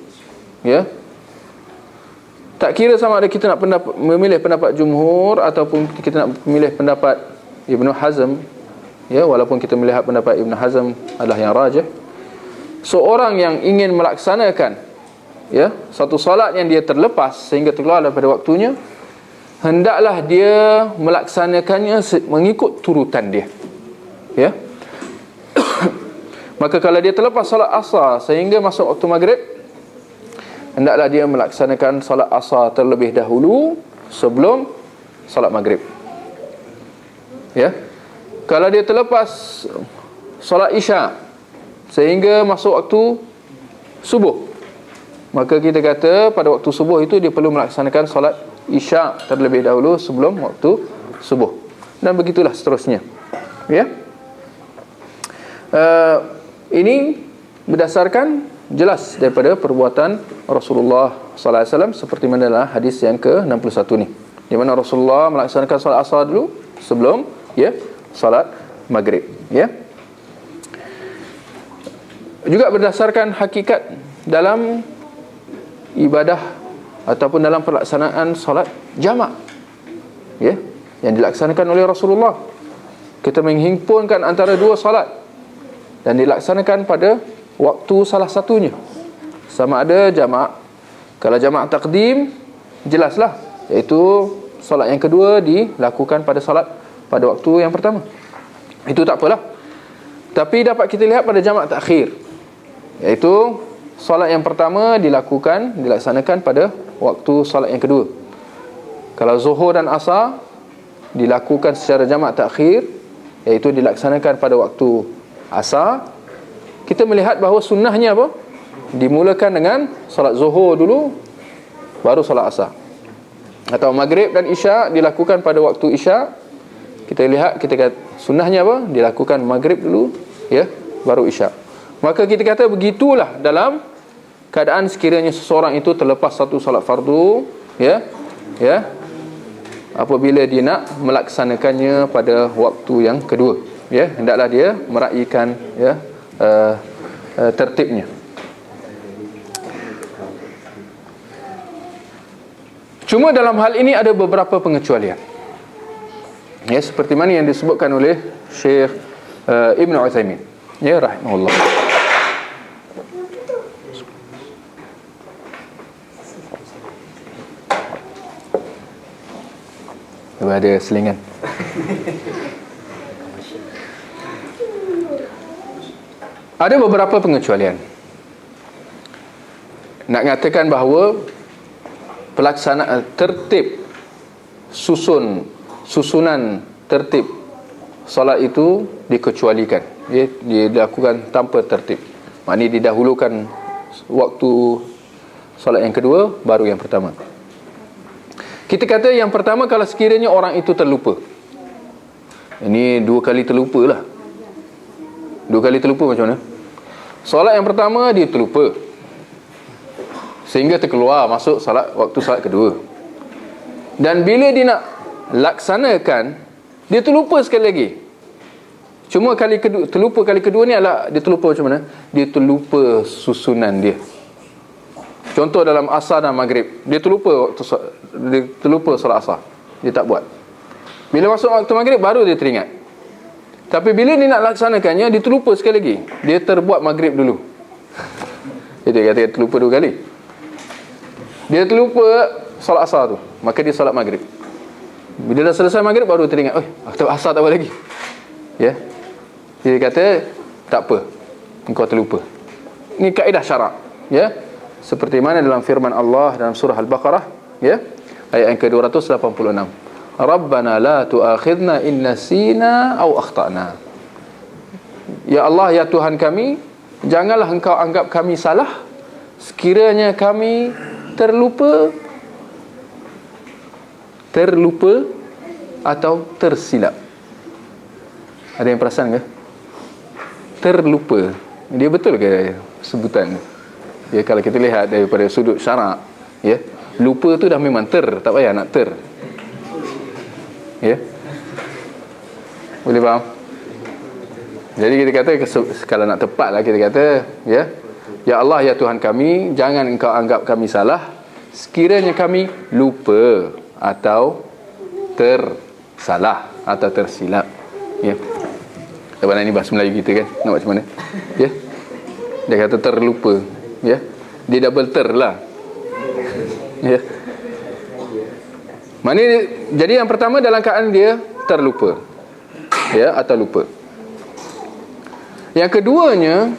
ya, tak kira sama ada kita nak memilih pendapat jumhur ataupun kita nak memilih pendapat Ibn Hazm, ya, walaupun kita melihat pendapat Ibn Hazm adalah yang rajih. Seorang yang ingin melaksanakan, ya, satu solat yang dia terlepas sehingga terkeluar daripada waktunya, hendaklah dia melaksanakannya mengikut turutan dia, ya. Maka kalau dia terlepas solat asar sehingga masuk waktu maghrib, hendaklah dia melaksanakan solat asar terlebih dahulu sebelum solat maghrib, ya. Kalau dia terlepas solat isyak sehingga masuk waktu subuh, maka kita kata pada waktu subuh itu dia perlu melaksanakan solat isyak terlebih dahulu sebelum waktu subuh, dan begitulah seterusnya, ya. Ini berdasarkan jelas daripada perbuatan Rasulullah sallallahu alaihi wasallam, seperti mana dalam hadis yang ke-61 ni, di mana Rasulullah melaksanakan solat asar dulu sebelum, ya, solat maghrib, ya. Juga berdasarkan hakikat dalam ibadah ataupun dalam pelaksanaan solat jamak, ya, yang dilaksanakan oleh Rasulullah. Kita menghimpunkan antara dua solat dan dilaksanakan pada waktu salah satunya. Sama ada jamak. Kalau jamak takdim, jelaslah, iaitu solat yang kedua dilakukan pada solat pada waktu yang pertama. Itu tak apalah. Tapi dapat kita lihat pada jamak takhir, iaitu solat yang pertama dilaksanakan pada waktu solat yang kedua. Kalau zuhur dan asar dilakukan secara jamak takhir, iaitu dilaksanakan pada waktu asar. Kita melihat bahawa sunnahnya apa? Dimulakan dengan solat zuhur dulu, baru solat asar. Atau maghrib dan isyak dilakukan pada waktu isyak. Kita lihat, kita kata sunnahnya apa? Dilakukan maghrib dulu, ya, baru isyak. Maka kita kata begitulah dalam keadaan sekiranya seseorang itu terlepas satu solat fardu, ya, apabila dia nak melaksanakannya pada waktu yang kedua, ya, hendaklah dia meraihkan, ya, tertibnya. Cuma dalam hal ini ada beberapa pengecualian, ya, seperti mana yang disebutkan oleh Syekh Ibn Uthaymin, ya, rahimahullah. Ada selingan. Ada beberapa pengecualian. Nak mengatakan bahawa pelaksanaan tertib susunan tertib solat itu dikecualikan, ya, dilakukan tanpa tertib. Maknanya didahulukan waktu solat yang kedua, baru yang pertama. Kita kata yang pertama, kalau sekiranya orang itu terlupa. Ini dua kali terlupa lah. Dua kali terlupa macam mana? Solat yang pertama dia terlupa, sehingga terkeluar masuk waktu solat kedua. Dan bila dia nak laksanakan, dia terlupa sekali lagi. Cuma terlupa kali kedua ni adalah dia terlupa macam mana? Dia terlupa susunan dia. Contoh dalam asar dan maghrib, dia terlupa solat asar, dia tak buat. Bila masuk waktu maghrib baru dia teringat. Tapi bila dia nak laksanakannya, dia terlupa sekali lagi. Dia terbuat maghrib dulu. Itu kata terlupa dua kali. Dia terlupa solat asar tu, maka dia solat maghrib. Bila dah selesai maghrib baru teringat, asar tak buat lagi, ya. Dia kata tak apa, engkau terlupa. Ini kaedah syarak, ya. Seperti mana dalam firman Allah dalam surah Al-Baqarah, ya, ayat yang ke-286. Rabbana la tu'akhidna in nasina aw akhtana. Ya Allah, ya Tuhan kami, janganlah engkau anggap kami salah sekiranya kami terlupa atau tersilap. Ada yang perasan ke? Terlupa, dia betul ke sebutan? Ya, kalau kita lihat daripada sudut syarak, ya, lupa tu dah memang tak payah nak ya, boleh faham? Jadi kita kata, kalau nak tepat lah, kita kata, ya, ya Allah, ya Tuhan kami, jangan engkau anggap kami salah sekiranya kami lupa atau tersalah atau tersilap, ya. Sebab ini bahasa Melayu kita kan, nak macam mana, ya. Dia kata terlupa, ya, dia double lah, ya. Jadi yang pertama dalam keadaan dia terlupa, ya, atau lupa. Yang keduanya,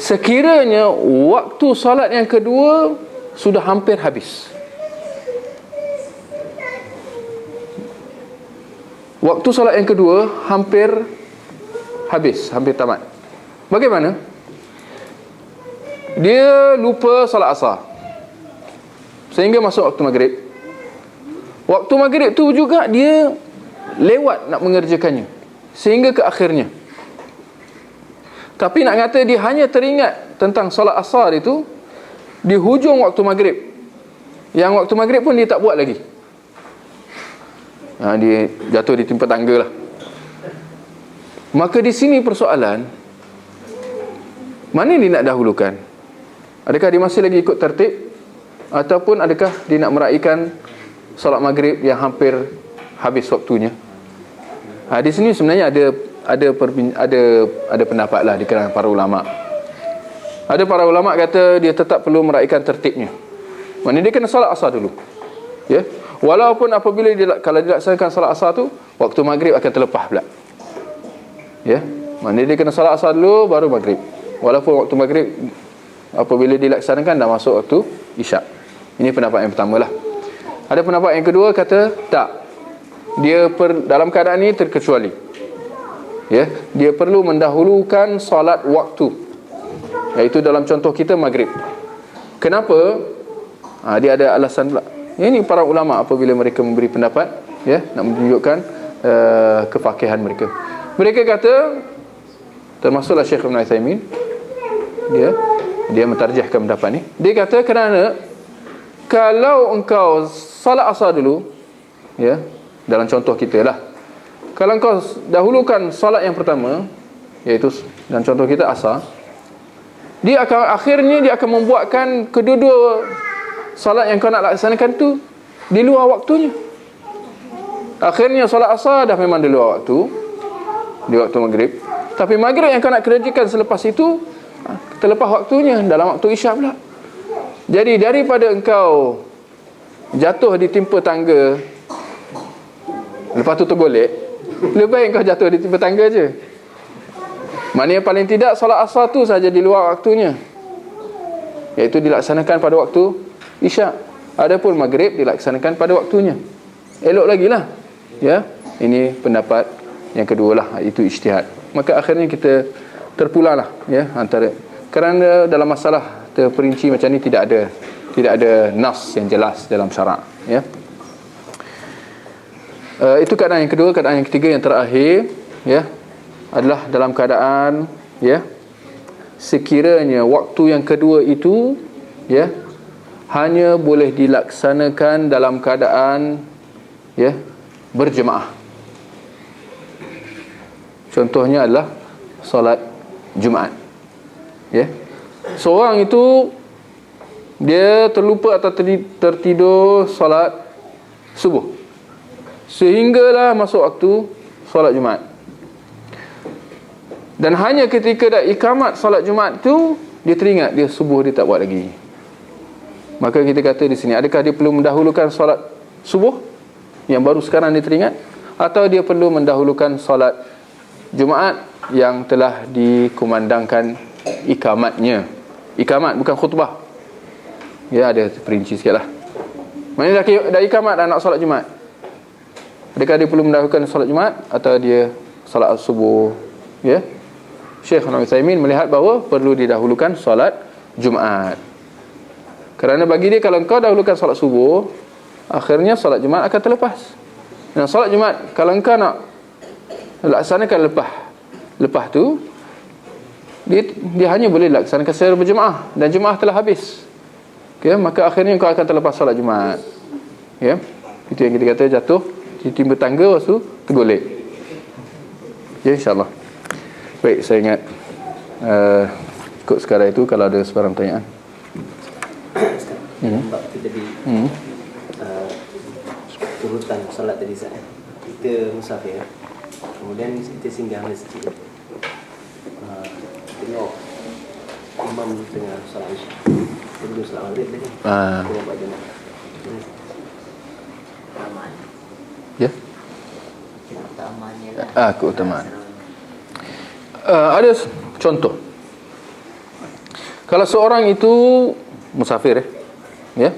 sekiranya waktu solat yang kedua sudah hampir habis. Waktu solat yang kedua hampir habis, hampir tamat. Bagaimana? Dia lupa solat asar sehingga masuk waktu maghrib. Waktu maghrib tu juga dia lewat nak mengerjakannya sehingga ke akhirnya. Tapi nak kata dia hanya teringat tentang solat asar itu di hujung waktu maghrib. Yang waktu maghrib pun dia tak buat lagi. Dia jatuh di timpa tangga lah. Maka di sini persoalan, mana dia nak dahulukan? Adakah dia masih lagi ikut tertib, ataupun adakah dia nak meraihkan solat maghrib yang hampir habis waktunya? Di sini sebenarnya ada pendapat lah di kalangan para ulama. Ada para ulama kata dia tetap perlu meraihkan tertibnya. Maknanya dia kena solat asar dulu. Ya. Walaupun apabila kalau dilaksanakan solat asar tu, waktu maghrib akan terlepas pula. Ya. Maknanya dia kena solat asar dulu baru maghrib. Walaupun waktu maghrib apabila dilaksanakan dah masuk waktu isyak. Ini pendapat yang pertama lah. Ada pendapat yang kedua kata tak. Dia dalam keadaan ini terkecuali. Ya, dia perlu mendahulukan solat waktu. Iaitu dalam contoh kita maghrib. Kenapa? Dia ada alasan pula. Ini para ulama apabila mereka memberi pendapat, ya, nak menunjukkan kefakihan mereka. Mereka kata, termasuklah Syekh Ibn Utsaimin, dia mentarjihkan pendapat ni. Dia kata kerana kalau engkau salat asar dulu, ya, dalam contoh kita lah, kalau engkau dahulukan salat yang pertama, iaitu dalam contoh kita asar, akhirnya dia akan membuatkan kedua-dua salat yang kau nak laksanakan tu di luar waktunya. Akhirnya salat asar dah memang di luar waktu, di waktu maghrib. Tapi maghrib yang kau nak kerjakan selepas itu terlepas waktunya, dalam waktu isyak pula. Jadi daripada engkau jatuh ditimpa tangga, lepas tu tergolek, lebih baik engkau jatuh ditimpa tangga je. Maknanya paling tidak solat asar tu saja di luar waktunya, iaitu dilaksanakan pada waktu isyak. Adapun maghrib dilaksanakan pada waktunya. Elok lagi lah. Ya, ini pendapat yang kedua lah, itu ijtihad. Maka akhirnya kita terpulang lah, ya, antara, kerana dalam masalah terperinci macam ni tidak ada nas yang jelas dalam syarak, ya. Itu keadaan yang kedua. Keadaan yang ketiga, yang terakhir, ya, adalah dalam keadaan, ya, sekiranya waktu yang kedua itu, ya, hanya boleh dilaksanakan dalam keadaan, ya, berjemaah. Contohnya adalah solat Jumaat, ya. Seorang itu dia terlupa atau tertidur solat subuh, sehinggalah masuk waktu solat Jumaat. Dan hanya ketika dah ikamat solat Jumaat tu, dia teringat dia subuh dia tak buat lagi. Maka kita kata di sini, adakah dia perlu mendahulukan solat subuh yang baru sekarang dia teringat, atau dia perlu mendahulukan solat Jumaat yang telah dikumandangkan ikamatnya. Ikamat bukan khutbah. Ya, ada perinci sikit lah. Maksudnya dah ikamat dah nak solat Jumaat, adakah dia perlu mendahulukan solat Jumaat atau dia solat subuh? Ya, Syekh Ibn Utsaimin melihat bahawa perlu didahulukan solat Jumaat. Kerana bagi dia, kalau engkau dahulukan solat subuh, akhirnya solat Jumaat akan terlepas. Dan solat Jumaat, kalau engkau nak laksanakan lepas tu, dia hanya boleh laksanakan secara berjemaah, dan jemaah telah habis. Okay, maka akhirnya engkau akan terlepas solat Jumaat. Ya, itu yang kita kata jatuh ditimba tangga, lepas tu tergolek. Ya, insyaAllah. Baik, saya ingat ikut sekarang itu, kalau ada sebarang pertanyaan. Sebab kita tadi urutan solat tadi, kita musafir, kemudian kita singgah masjid, tengok imam tengah solat isyak, kita duduk solat maghrib tadi, kita buat jemaah. Ya, Keutamaannya lah. Keutamaan. Ada contoh. Kalau seorang itu musafir, ya,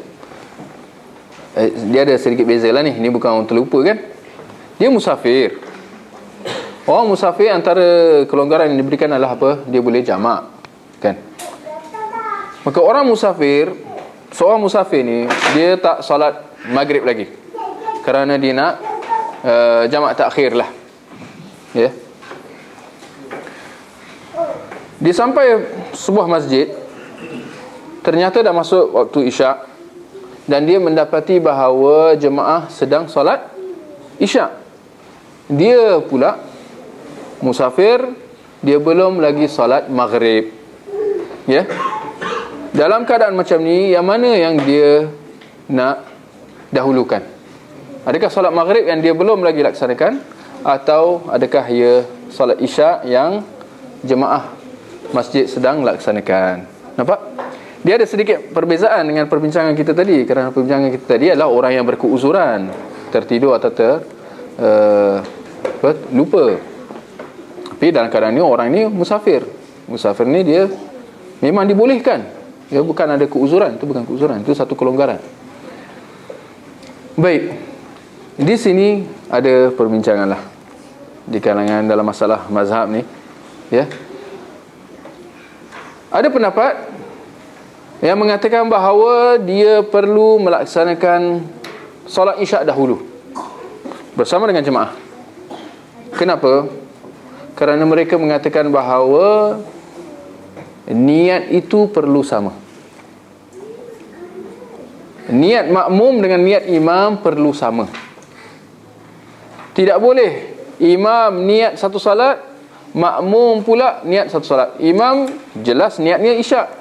dia ada sedikit beza lah ni. Ini bukan orang terlupa kan. Dia musafir. Orang musafir, antara kelonggaran yang diberikan adalah apa? Dia boleh jamak, kan. Maka orang musafir, seorang musafir ni, dia tak solat maghrib lagi, kerana dia nak jamak takhir lah, ya. Dia sampai sebuah masjid, ternyata dah masuk waktu isyak, dan dia mendapati bahawa jemaah sedang solat isyak. Dia pula musafir, dia belum lagi solat maghrib. Ya. Dalam keadaan macam ni, yang mana yang dia nak dahulukan? Adakah solat maghrib yang dia belum lagi laksanakan, atau adakah ia solat isyak yang jemaah masjid sedang laksanakan? Nampak? Dia ada sedikit perbezaan dengan perbincangan kita tadi. Kerana perbincangan kita tadi adalah orang yang berkeuzuran, tertidur atau lupa. Tapi dalam keadaan ni, orang ni musafir. Musafir ni dia memang dibolehkan. Dia bukan ada keuzuran. Itu bukan keuzuran, itu satu kelonggaran. Baik, di sini ada perbincangan lah di kalangan dalam masalah mazhab ni. Ya, ada pendapat yang mengatakan bahawa dia perlu melaksanakan solat isyak dahulu bersama dengan jemaah. Kenapa? Kerana mereka mengatakan bahawa niat itu perlu sama. Niat makmum dengan niat imam perlu sama. Tidak boleh imam niat satu salat, makmum pula niat satu salat. Imam jelas niatnya isyak.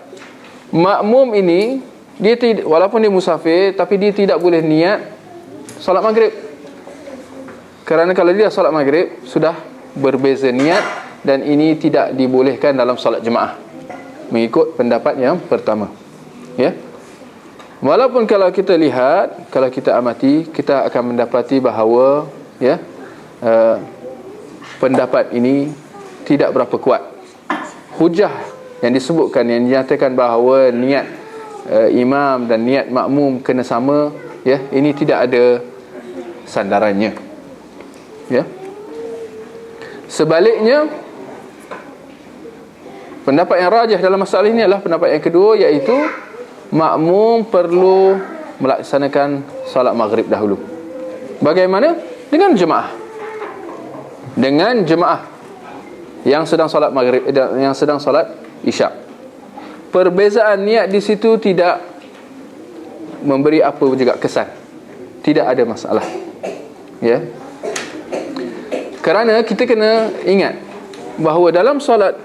Makmum ini dia tidak, walaupun dia musafir, tapi dia tidak boleh niat solat maghrib. Kerana kalau dia solat maghrib sudah berbeza niat, dan ini tidak dibolehkan dalam solat jemaah mengikut pendapat yang pertama. Ya. Walaupun kalau kita lihat, kalau kita amati, kita akan mendapati bahawa ya, pendapat ini tidak berapa kuat. Hujah yang disebutkan, yang dinyatakan bahawa niat imam dan niat makmum kena sama, ya, ini tidak ada sandarannya. Ya. Sebaliknya, pendapat yang rajih dalam masalah ini adalah pendapat yang kedua, iaitu makmum perlu melaksanakan solat maghrib dahulu. Bagaimana? Dengan jemaah. Dengan jemaah yang sedang solat maghrib, yang sedang solat isyak. Perbezaan niat di situ tidak memberi apa juga kesan. Tidak ada masalah. Ya. Kerana kita kena ingat bahawa dalam solat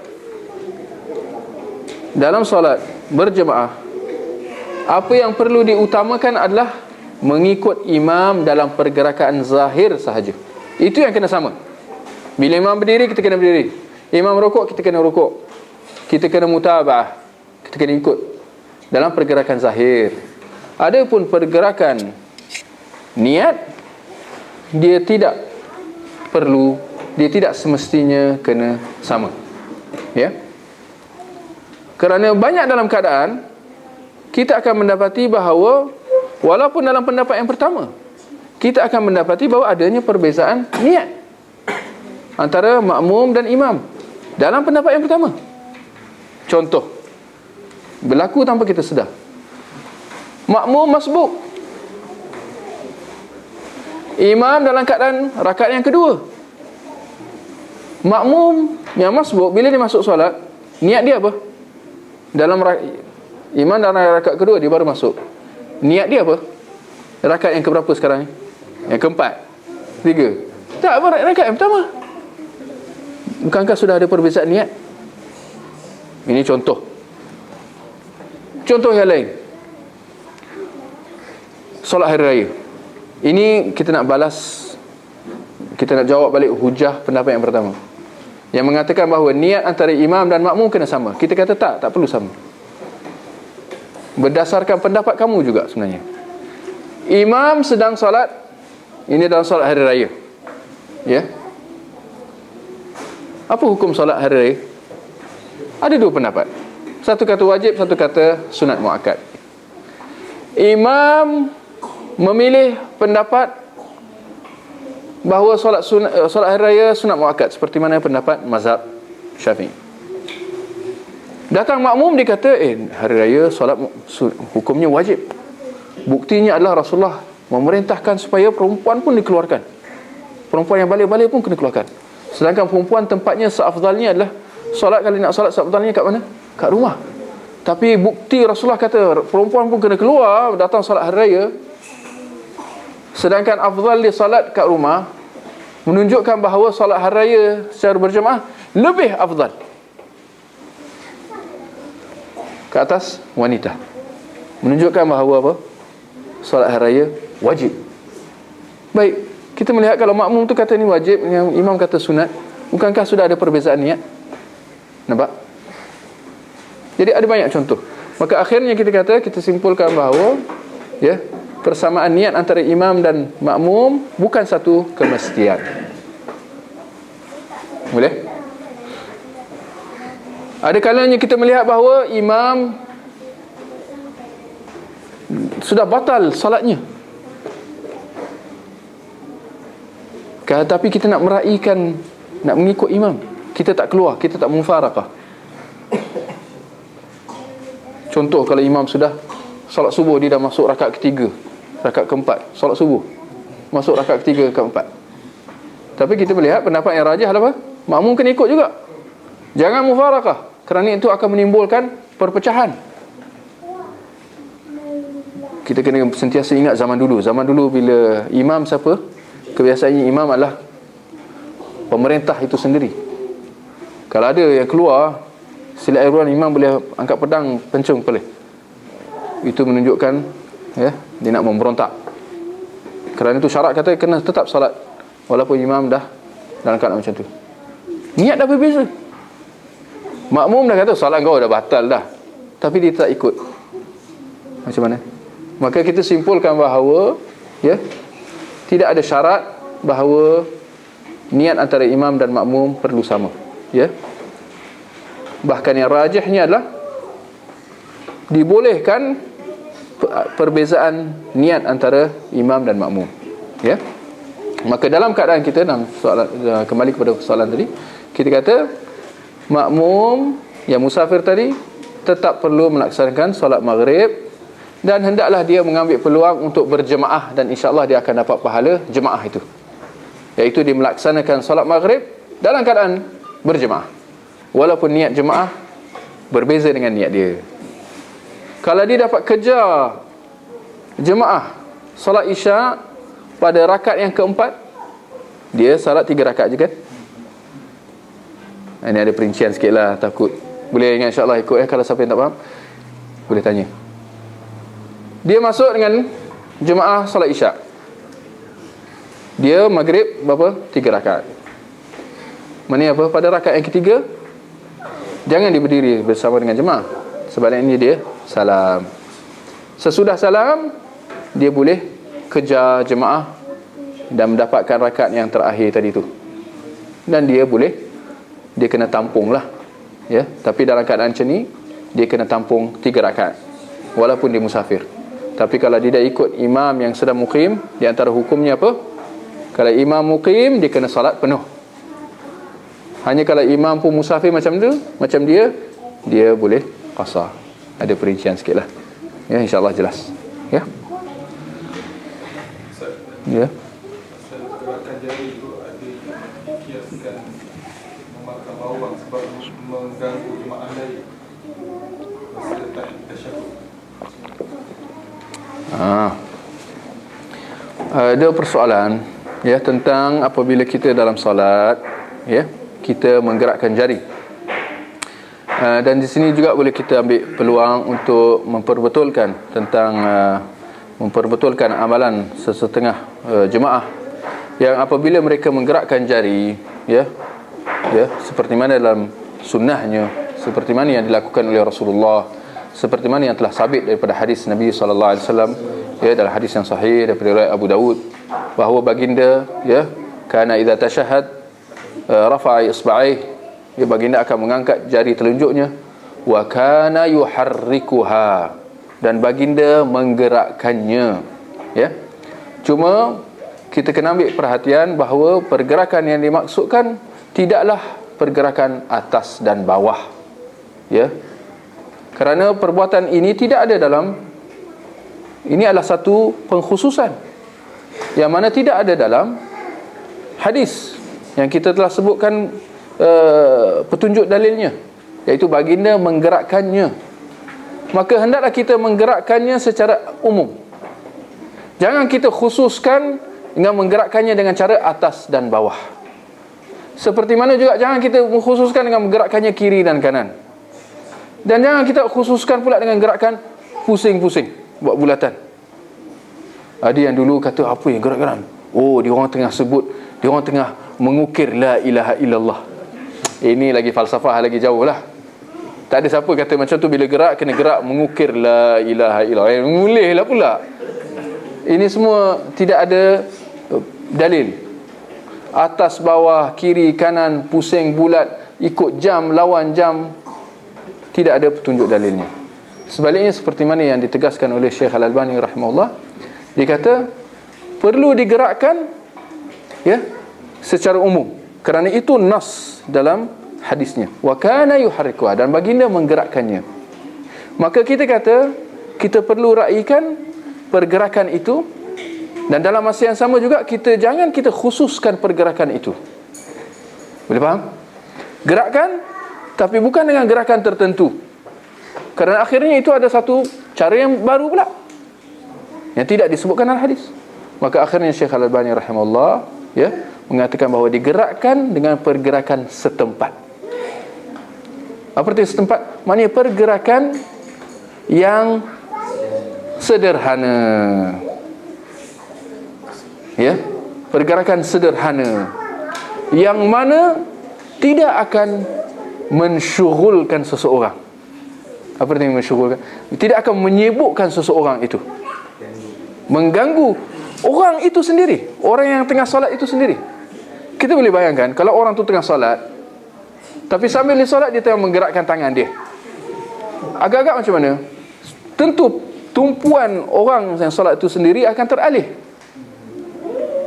berjemaah, apa yang perlu diutamakan adalah mengikut imam dalam pergerakan zahir sahaja. Itu yang kena sama. Bila imam berdiri, kita kena berdiri. Imam rukuk, kita kena rukuk. Kita kena mutaba'ah, kita kena ikut dalam pergerakan zahir. Adapun pergerakan niat, dia tidak perlu, dia tidak semestinya kena sama. Ya. Kerana banyak dalam keadaan kita akan mendapati bahawa walaupun dalam pendapat yang pertama, kita akan mendapati bahawa adanya perbezaan niat antara makmum dan imam dalam pendapat yang pertama. Contoh, berlaku tanpa kita sedar. Makmum masbuk, imam dalam keadaan rakaat yang kedua. Makmum yang masbuk, bila dia masuk solat, niat dia apa? Imam dalam rakaat kedua, dia baru masuk. Niat dia apa? Rakaat yang keberapa sekarang ni? Yang keempat? Tiga? Tak, rakaat yang pertama. Bukankah sudah ada perbezaan niat? Ini contoh. Contoh yang lain, solat hari raya. Ini kita nak balas, kita nak jawab balik hujah pendapat yang pertama, yang mengatakan bahawa niat antara imam dan makmum kena sama. Kita kata tak perlu sama. Berdasarkan pendapat kamu juga sebenarnya. Imam sedang solat, ini dalam solat hari raya. Ya. Apa hukum solat hari raya? Ada dua pendapat. Satu kata wajib, satu kata sunat muakkad. Imam memilih pendapat bahawa solat hari raya sunat muakkad, seperti mana pendapat mazhab Syafi'i. Datang makmum, dia kata hari raya solat hukumnya wajib. Buktinya adalah Rasulullah memerintahkan supaya perempuan pun dikeluarkan. Perempuan yang balik-balik pun kena keluarkan. Sedangkan perempuan tempatnya seafdalnya adalah solat, kalau nak solat seafdalnya kat mana? Kat rumah. Tapi bukti Rasulullah kata perempuan pun kena keluar datang solat hari raya, sedangkan afdal dia solat kat rumah. menunjukkan bahawa solat hari raya secara berjemaah lebih afdal ke atas wanita. Menunjukkan bahawa apa? Solat hari raya wajib. Baik, kita melihat kalau makmum tu kata ni wajib, yang imam kata sunat, bukankah sudah ada perbezaan niat? Nampak? Jadi ada banyak contoh. Maka akhirnya kita simpulkan bahawa ya, persamaan niat antara imam dan makmum bukan satu kemestian. Boleh? Ada kalanya kita melihat bahawa imam sudah batal solatnya, tapi kita nak meraihkan, nak mengikut imam, kita tak keluar, kita tak mufarakah. Contoh, kalau imam sudah solat subuh, dia dah masuk rakaat ketiga, rakaat keempat, solat subuh, masuk rakaat ketiga, keempat. Tapi kita melihat pendapat yang rajah apa? Makmum kena ikut juga. Jangan mufarakah, kerana itu akan menimbulkan perpecahan. Kita kena sentiasa ingat zaman dulu. Zaman dulu bila imam siapa? Kebiasaannya imam adalah pemerintah itu sendiri. Kalau ada yang keluar sila airuan, imam boleh angkat pedang pencung boleh. Itu menunjukkan ya, dia nak memberontak. Kerana itu syarat kata kena tetap salat walaupun imam dah dalam keadaan macam tu. Niat dah berbeza. Makmum dah kata salat kau dah batal dah, tapi dia tak ikut. Macam mana? Maka kita simpulkan bahawa ya, tidak ada syarat bahawa niat antara imam dan makmum perlu sama. Ya. Bahkan yang rajihnya adalah dibolehkan perbezaan niat antara imam dan makmum. Ya. Maka dalam keadaan kita, dalam soalan, kembali kepada soalan tadi, kita kata makmum yang musafir tadi tetap perlu melaksanakan solat maghrib, dan hendaklah dia mengambil peluang untuk berjemaah, dan insya-Allah dia akan dapat pahala jemaah itu, iaitu dia melaksanakan solat maghrib dalam keadaan berjemaah, walaupun niat jemaah berbeza dengan niat dia. Kalau dia dapat kejar jemaah solat isyak pada rakaat yang keempat, dia salat 3 rakaat je kan? Ini ada perincian sikit lah, takut. Boleh ingat insya-Allah ikut kalau siapa yang tak faham boleh tanya. Dia masuk dengan jemaah solat isyak, dia maghrib berapa? 3 rakaat. Maknanya apa? Pada rakaat yang ketiga jangan dia berdiri bersama dengan jemaah, sebaliknya dia salam. Sesudah salam dia boleh kejar jemaah dan mendapatkan rakaat yang terakhir tadi tu, dan dia kena tampung lah ya. Tapi dalam keadaan macam ni dia kena tampung 3 rakaat walaupun dia musafir. Tapi kalau dia dah ikut imam yang sedang muqim, di antara hukumnya apa? Kalau imam muqim, dia kena salat penuh. Hanya kalau imam pun musafir macam tu, macam dia boleh qasar. Ada perincian sikit lah ya, insyaAllah jelas ya. Ya. Gerakan jari itu ada kiaskan memakan bawang sebab mengganggu jemaah lain masa tasyahud. Ada persoalan ya tentang apabila kita dalam solat ya, kita menggerakkan jari. Dan di sini juga boleh kita ambil peluang untuk memperbetulkan tentang memperbetulkan amalan sesetengah jemaah yang apabila mereka menggerakkan jari ya seperti mana dalam sunnahnya, seperti mana yang dilakukan oleh Rasulullah, seperti mana yang telah sabit daripada hadis Nabi SAW ya, dalam hadis yang sahih daripada riwayat Abu Daud, bahawa baginda ya kana idza tashahhad rafa'a isba'ih, ya baginda akan mengangkat jari telunjuknya, wa kana yuharrikuha, dan baginda menggerakkannya ya. Cuma kita kena ambil perhatian bahawa pergerakan yang dimaksudkan tidaklah pergerakan atas dan bawah ya, kerana perbuatan ini tidak ada dalam, ini adalah satu pengkhususan yang mana tidak ada dalam hadis yang kita telah sebutkan petunjuk dalilnya, iaitu baginda menggerakkannya. Maka hendaklah kita menggerakkannya secara umum. Jangan kita khususkan dengan menggerakkannya dengan cara atas dan bawah. Seperti mana juga jangan kita mengkhususkan dengan menggerakkannya kiri dan kanan. Dan jangan kita khususkan pula dengan gerakan pusing-pusing, buat bulatan. Ada yang dulu kata, apa yang gerak-gerak? Oh, dia orang tengah sebut, dia orang tengah mengukir la ilaha illallah. Ini lagi falsafah, lagi jauh lah. Tak ada siapa kata macam tu, bila gerak kena gerak mengukir la ilaha illallah. Mulih lah pula. Ini semua tidak ada dalil. Atas, bawah, kiri, kanan, pusing, bulat, ikut jam, lawan jam, tidak ada petunjuk dalilnya. Sebaliknya seperti mana yang ditegaskan oleh Syekh Al-Albani rahimahullah, dia kata perlu digerakkan ya secara umum, kerana itu nas dalam hadisnya, wa kana yuharrikuha, dan baginda menggerakkannya. Maka kita kata kita perlu raikan pergerakan itu, dan dalam masa yang sama juga jangan kita khususkan pergerakan itu. Boleh faham? Gerakan, tapi bukan dengan gerakan tertentu, kerana akhirnya itu ada satu cara yang baru pula yang tidak disebutkan dalam hadis. Maka akhirnya Syekh Al-Albani rahimahullah ya mengatakan bahawa digerakkan dengan pergerakan setempat. Apa arti setempat? Maknanya pergerakan yang sederhana. Ya, pergerakan sederhana yang mana tidak akan mensyughulkan seseorang. Apa arti mensyughulkan? Tidak akan menyibukkan seseorang itu, mengganggu orang itu sendiri, orang yang tengah solat itu sendiri. Kita boleh bayangkan kalau orang tu tengah solat, tapi sambil dia solat dia tengah menggerakkan tangan dia. Agak-agak macam mana? Tentu tumpuan orang yang solat itu sendiri akan teralih,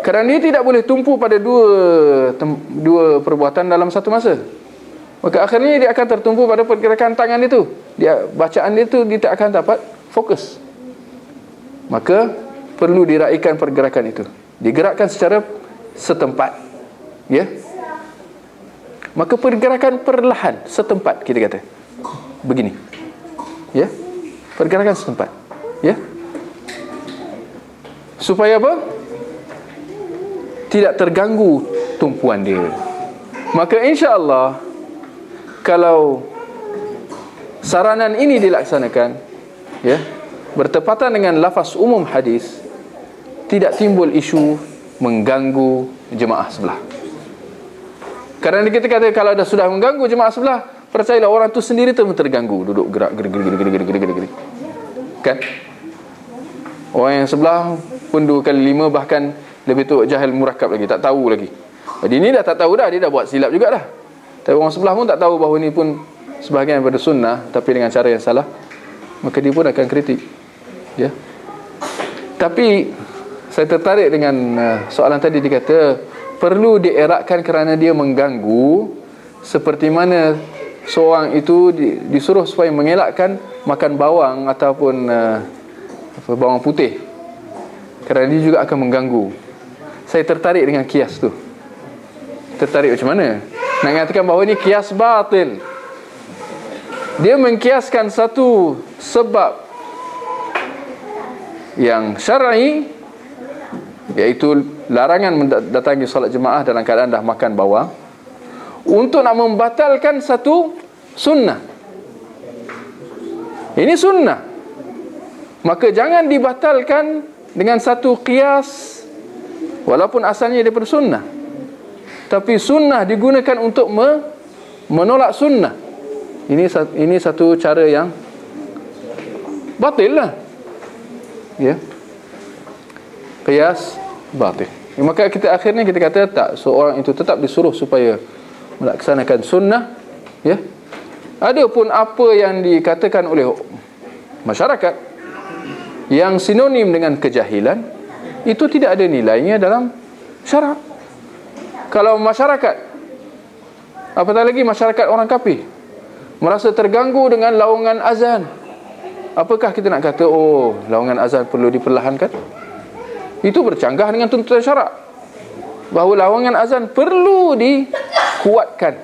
kerana dia tidak boleh tumpu pada dua perbuatan dalam satu masa. Maka akhirnya dia akan tertumpu pada pergerakan tangan itu. Bacaan dia itu dia tak akan dapat fokus. Maka perlu diraikan pergerakan itu, digerakkan secara setempat. Ya. Maka pergerakan perlahan setempat, kita kata begini. Ya. Pergerakan setempat. Ya. Supaya apa? Tidak terganggu tumpuan dia. Maka insya-Allah kalau saranan ini dilaksanakan ya bertepatan dengan lafaz umum hadis, tidak timbul isu mengganggu jemaah sebelah. Kerana kita kata kalau sudah mengganggu jemaah sebelah, percayalah orang tu sendiri terganggu, duduk gerak gerik. Kan? Orang yang sebelah pun 2 kali 5, bahkan lebih tu jahil murakkab lagi, tak tahu lagi. Jadi ni dah tak tahu dah, dia dah buat silap jugalah. Tapi orang sebelah pun tak tahu bahawa ni pun sebahagian daripada sunnah, tapi dengan cara yang salah, maka dia pun akan kritik. Ya. Tapi saya tertarik dengan soalan tadi, dia kata perlu dierakkan kerana dia mengganggu, seperti mana seorang itu disuruh supaya mengelakkan makan bawang ataupun bawang putih, kerana dia juga akan mengganggu. Saya tertarik dengan kias tu. Tertarik macam mana? Nak mengatakan bahawa ini kias batil. Dia mengkiaskan satu sebab yang syar'i, iaitu larangan mendatangi solat jemaah dalam keadaan dah makan bawang, untuk nak membatalkan satu sunnah. Ini sunnah, maka jangan dibatalkan dengan satu qiyas walaupun asalnya daripada sunnah, tapi sunnah digunakan untuk menolak sunnah. Ini satu cara yang batil lah. Ya, qiyas batil. Maka akhirnya kita kata tak, seorang itu tetap disuruh supaya melaksanakan sunnah. Ya, adapun apa yang dikatakan oleh masyarakat yang sinonim dengan kejahilan, itu tidak ada nilainya dalam syarak. Kalau masyarakat, apatah lagi masyarakat orang kafir, merasa terganggu dengan laungan azan, apakah kita nak kata oh laungan azan perlu diperlahankan? Itu bercanggah dengan tuntutan syarak, bahawa laungan azan perlu dikuatkan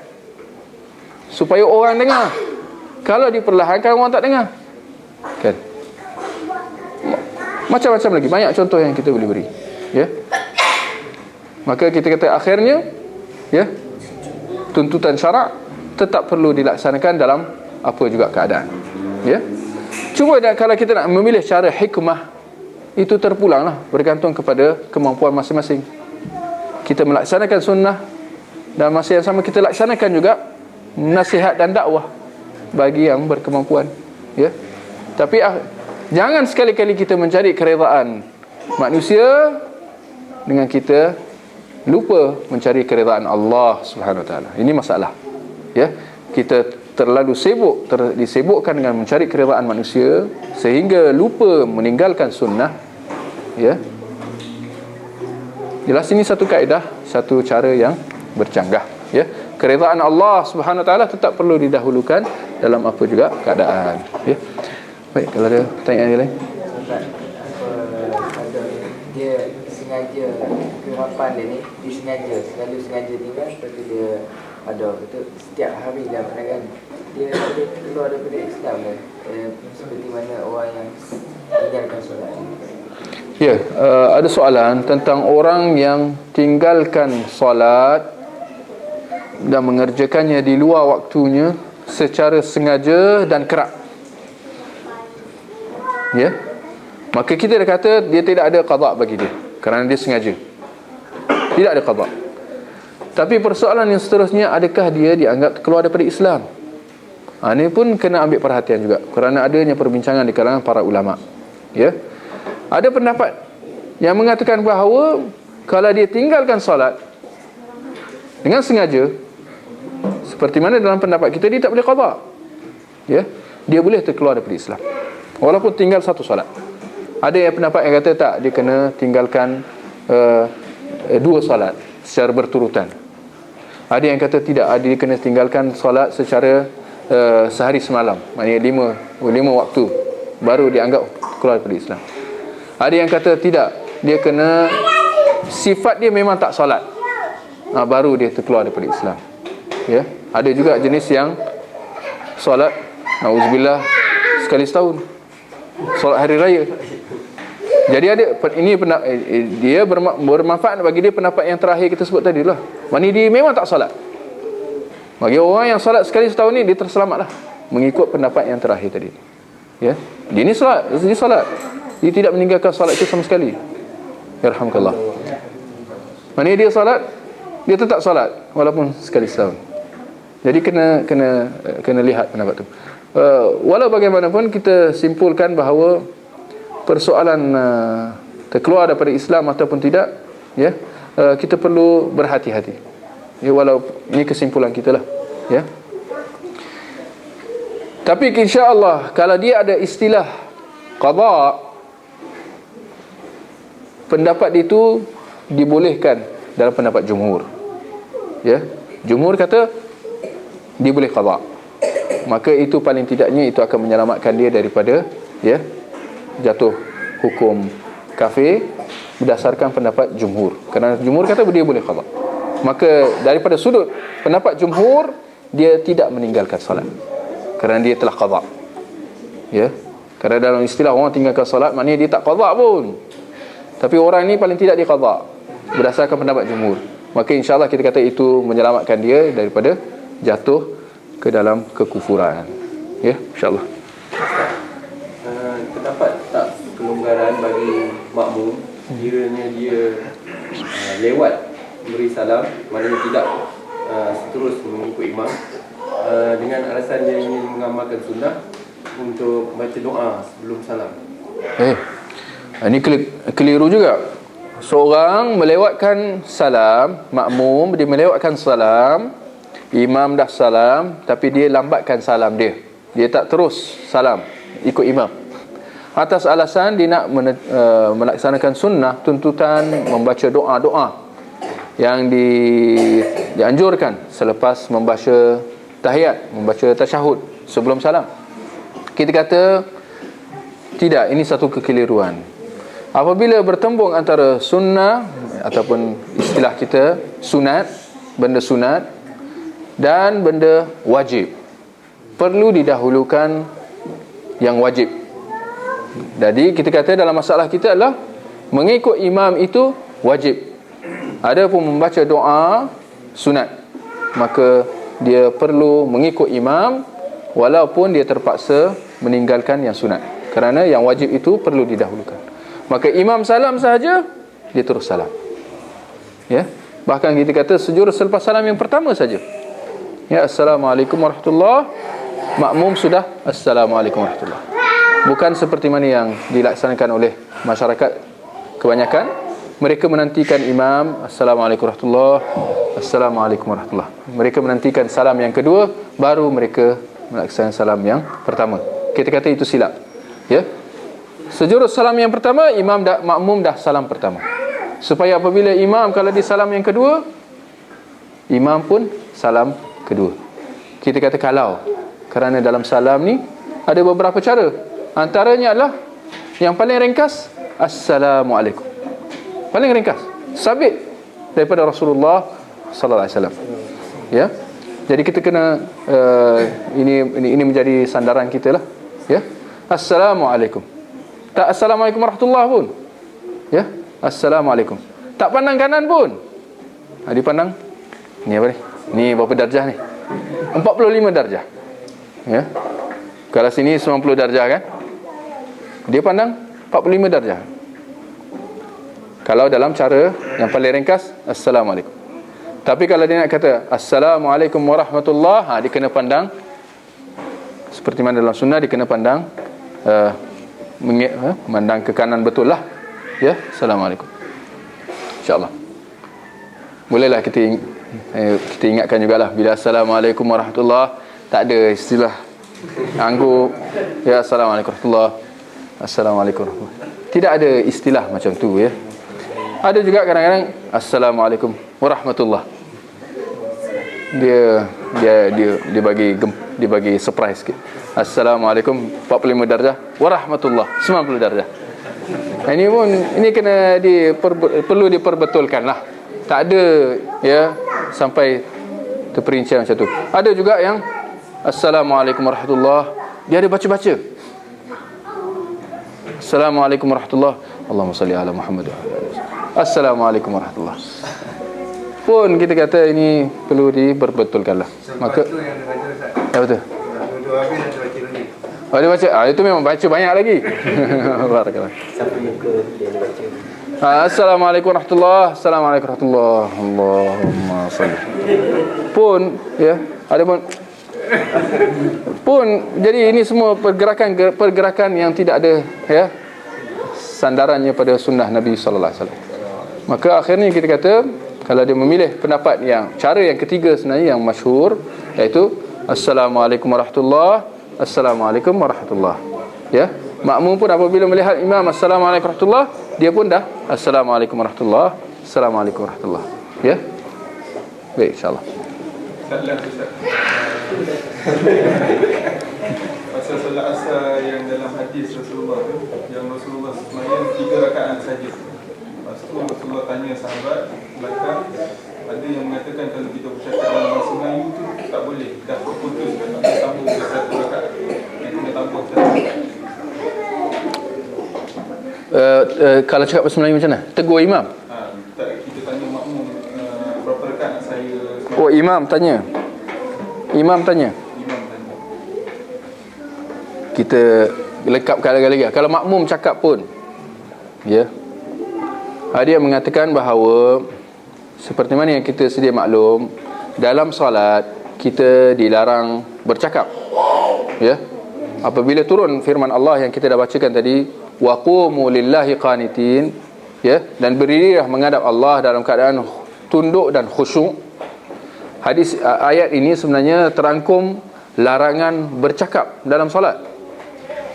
supaya orang dengar. Kalau diperlahankan, orang tak dengar. Kan? Macam-macam lagi, banyak contoh yang kita boleh beri. Ya. Maka kita kata akhirnya, ya, tuntutan syarak tetap perlu dilaksanakan dalam apa juga keadaan. Ya. Cuma kalau kita nak memilih cara hikmah, itu terpulanglah bergantung kepada kemampuan masing-masing. Kita melaksanakan sunnah dan masa yang sama kita laksanakan juga nasihat dan dakwah bagi yang berkemampuan. Ya. Tapi jangan sekali-kali kita mencari keredaan manusia dengan kita lupa mencari keredaan Allah Subhanahu Wa Taala. Ini masalah. Ya, kita terlalu sibuk, disibukkan dengan mencari keredaan manusia sehingga lupa meninggalkan sunnah. Ya. Jelas ini satu kaedah, satu cara yang bercanggah. Ya, keredaan Allah Subhanahu Wa Taala tetap perlu didahulukan dalam apa juga keadaan. Ya. Baik, kalau ada pertanyaan lain. Dia sengaja kerapan dia ni, dia selalu sengaja tinggal, lepas tu dia ada betul setiap hari dalam pandangan dia keluar daripada Islam kan, seperti mana orang yang tinggalkan solat. Ya, ada soalan tentang orang yang tinggalkan solat dan mengerjakannya di luar waktunya secara sengaja dan kerap. Ya, maka kita dah kata dia tidak ada qada bagi dia kerana dia sengaja. Tidak ada qada. Tapi persoalan yang seterusnya, adakah dia dianggap keluar daripada Islam? Ini pun kena ambil perhatian juga kerana adanya perbincangan di kalangan para ulama. Ya. Ada pendapat yang mengatakan bahawa kalau dia tinggalkan solat dengan sengaja, seperti mana dalam pendapat kita, dia tak boleh qada. Ya. Dia boleh terkeluar daripada Islam walaupun tinggal satu solat. Ada yang pendapat yang kata tak, dia kena tinggalkan dua solat secara berturutan. Ada yang kata tidak, dia kena tinggalkan solat secara sehari semalam, maknanya lima waktu baru dianggap keluar daripada Islam. Ada yang kata tidak, dia kena sifat dia memang tak solat, baru dia terkeluar daripada Islam. Ya, ada juga jenis yang solat nauzubillah sekali setahun, solat hari raya. Jadi ada ini dia bermanfaat bagi dia pendapat yang terakhir kita sebut tadi lah. Maknanya dia memang tak solat. Bagi orang yang solat sekali setahun ni, dia terselamatlah mengikut pendapat yang terakhir tadi. Ya, dia ni solat, dia solat. Dia tidak meninggalkan solat itu sama sekali. Yarhamkallah. Maknanya dia solat, dia tetap solat walaupun sekali setahun. Jadi kena lihat pendapat tu. Walau bagaimanapun kita simpulkan bahawa persoalan terkeluar daripada Islam ataupun tidak, ya, kita perlu berhati-hati. Ya, walau ini kesimpulan kita lah. Ya. Tapi insya-Allah kalau dia ada istilah qada, pendapat itu dibolehkan dalam pendapat jumhur. Ya, jumhur kata dia boleh qada. Maka itu paling tidaknya itu akan menyelamatkan dia daripada, ya, jatuh hukum kafir berdasarkan pendapat jumhur. Kerana jumhur kata dia boleh qada. Maka daripada sudut pendapat jumhur, dia tidak meninggalkan solat kerana dia telah qada. Ya. Kerana dalam istilah orang tinggalkan solat, maknanya dia tak qada pun. Tapi orang ni paling tidak dia qada berdasarkan pendapat jumhur. Maka insya-Allah kita kata itu menyelamatkan dia daripada jatuh ke dalam kekufuran. Ya, insya-Allah. Terdapat tak kelonggaran bagi makmum kiranya dia lewat beri salam, maknanya tidak terus mengikut imam, dengan alasan dia ingin mengamalkan sunnah untuk baca doa sebelum salam? Ini keliru juga. Seorang melewatkan salam, makmum dia melewatkan salam, imam dah salam, tapi dia lambatkan salam dia. Dia tak terus salam ikut imam atas alasan dia nak melaksanakan sunnah, tuntutan membaca doa-doa yang dianjurkan selepas membaca tahiyat, membaca tasyahud sebelum salam. Kita kata tidak, ini satu kekeliruan. Apabila bertembung antara sunnah ataupun istilah kita sunat, benda sunat dan benda wajib, perlu didahulukan yang wajib. Jadi kita kata dalam masalah kita adalah mengikut imam itu wajib. Ada pun membaca doa sunat, maka dia perlu mengikut imam walaupun dia terpaksa meninggalkan yang sunat, kerana yang wajib itu perlu didahulukan. Maka imam salam sahaja, dia terus salam. Ya, bahkan kita kata sejurus selepas salam yang pertama saja, ya, Assalamualaikum warahmatullahi, makmum sudah Assalamualaikum warahmatullahi. Bukan seperti mana yang dilaksanakan oleh masyarakat kebanyakan. Mereka menantikan imam Assalamualaikum warahmatullahi, Assalamualaikum warahmatullahi. Mereka menantikan salam yang kedua, baru mereka melaksanakan salam yang pertama. Kita kata itu silap. Ya, sejurus salam yang pertama, makmum dah salam pertama, supaya apabila imam kalau di salam yang kedua, imam pun salam kedua. Kita kata kalau, kerana dalam salam ni ada beberapa cara. Antaranya adalah yang paling ringkas, Assalamualaikum. Paling ringkas, sabit daripada Rasulullah sallallahu alaihi wasallam. Ya. Jadi kita kena ini menjadi sandaran kita lah. Ya. Assalamualaikum. Tak Assalamualaikum warahmatullahi pun. Ya. Assalamualaikum. Tak pandang kanan pun. Dipandang. Ni apa ni? Ni berapa darjah ni? 45 darjah. Ya. Kalau sini 90 darjah kan? Dia pandang 45 darjah. Kalau dalam cara yang paling ringkas, Assalamualaikum. Tapi kalau dia nak kata Assalamualaikum warahmatullahi, dia kena pandang seperti mana dalam sunnah, dia kena pandang memandang ke kanan betul lah. Ya, Assalamualaikum. InsyaAllah. Bolehlah kita ingatkan jugalah, bila Assalamualaikum warahmatullahi, tak ada istilah angguk, ya Assalamualaikum warahmatullahi, Assalamualaikum warahmatullahi. Tidak ada istilah macam tu, ya. Ada juga kadang-kadang Assalamualaikum warahmatullahi. Dia bagi surprise sikit. Assalamualaikum 45 darjah, warahmatullahi 90 darjah. Ini kena perlu diperbetulkan lah. Tak ada ya sampai terperincian macam tu. Ada juga yang Assalamualaikum warahmatullahi, dia ada baca-baca. Assalamualaikum warahmatullahi, Allahumma salli ala Muhammad. Assalamualaikum warahmatullahi. Pun kita kata ini perlu diperbetulkan lah. Maka ya betul. Oh, dia baca. Itu memang baca banyak lagi. Barakallah. Assalamualaikum warahmatullahi, Assalamualaikum warahmatullahi, Allahumma salli. Pun ya, ada pun jadi ini semua pergerakan yang tidak ada ya sandarannya pada sunnah Nabi sallallahu alaihi wasallam. Maka akhirnya kita kata, kalau dia memilih pendapat yang cara yang ketiga sebenarnya yang masyhur, iaitu Assalamualaikum warahmatullahi, Assalamualaikum warahmatullahi. Ya, makmum pun apabila melihat imam Assalamualaikum warahmatullahi, dia pun dah Assalamualaikum warahmatullahi, Assalamualaikum warahmatullahi. Ya. Baik, insya-Allah. Pasal solat asar yang dalam hadis Rasulullah tu, yang Rasulullah sembahyang 3 rakaat saja. Lepas tu Rasulullah tanya sahabat belakang, ada yang mengatakan kalau kita bercakap dalam bahasa Melayu tu tak boleh, dah terputus, tak boleh sambung ke 1 rakaat, yang kena tambah satu. Kalau cakap bahasa Melayu macam mana? Tegur imam? Tak, kita tanya makmum berapa rakaat saya. Oh, imam tanya. Imam tanya. Kita lekapkan lagi. Kalau makmum cakap pun, ya, dia mengatakan bahawa seperti mana yang kita sedia maklum, dalam solat kita dilarang bercakap. Ya. Apabila turun firman Allah yang kita dah bacakan tadi, waqumu lillahi qanitin, ya, dan berdirilah menghadap Allah dalam keadaan tunduk dan khusyuk. Hadis ayat ini sebenarnya terangkum larangan bercakap dalam solat.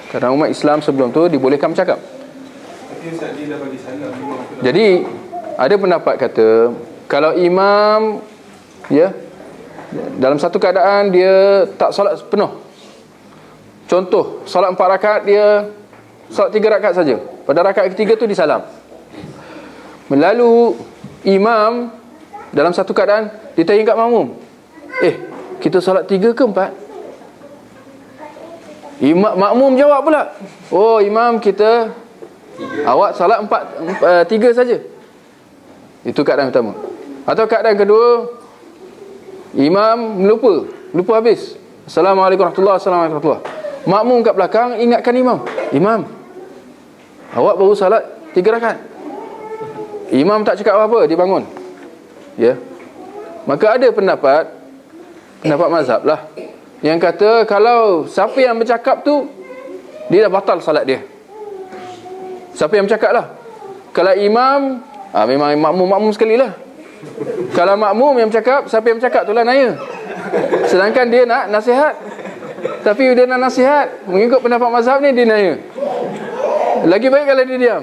Kerana umat Islam sebelum tu dibolehkan bercakap. Jadi ada pendapat kata, kalau imam ya dalam satu keadaan dia tak solat penuh, contoh solat 4 rakaat, dia solat 3 rakaat saja, pada rakaat ketiga tu disalam. Lalu imam dalam satu keadaan dia tanya kat makmum, kita solat 3 ke 4? Makmum jawab pula, oh imam kita, awak solat 3 saja. Itu keadaan pertama. Atau keadaan kedua, imam lupa habis. Assalamualaikum warahmatullahi wabarakatuh. Makmum kat belakang ingatkan imam, imam, awak baru salat 3 rakaat. Imam tak cakap apa-apa, dia bangun. Ya. Maka ada pendapat mazhab lah yang kata kalau siapa yang bercakap tu, dia dah batal salat dia. Siapa yang bercakap lah. Kalau imam, memang makmum sekali lah. Kalau makmum yang bercakap, siapa yang bercakap tu lah naya. Sedangkan dia nak nasihat, tapi dia nak nasihat mengikut pendapat mazhab ni, dia naya. Lagi baik kalau dia diam.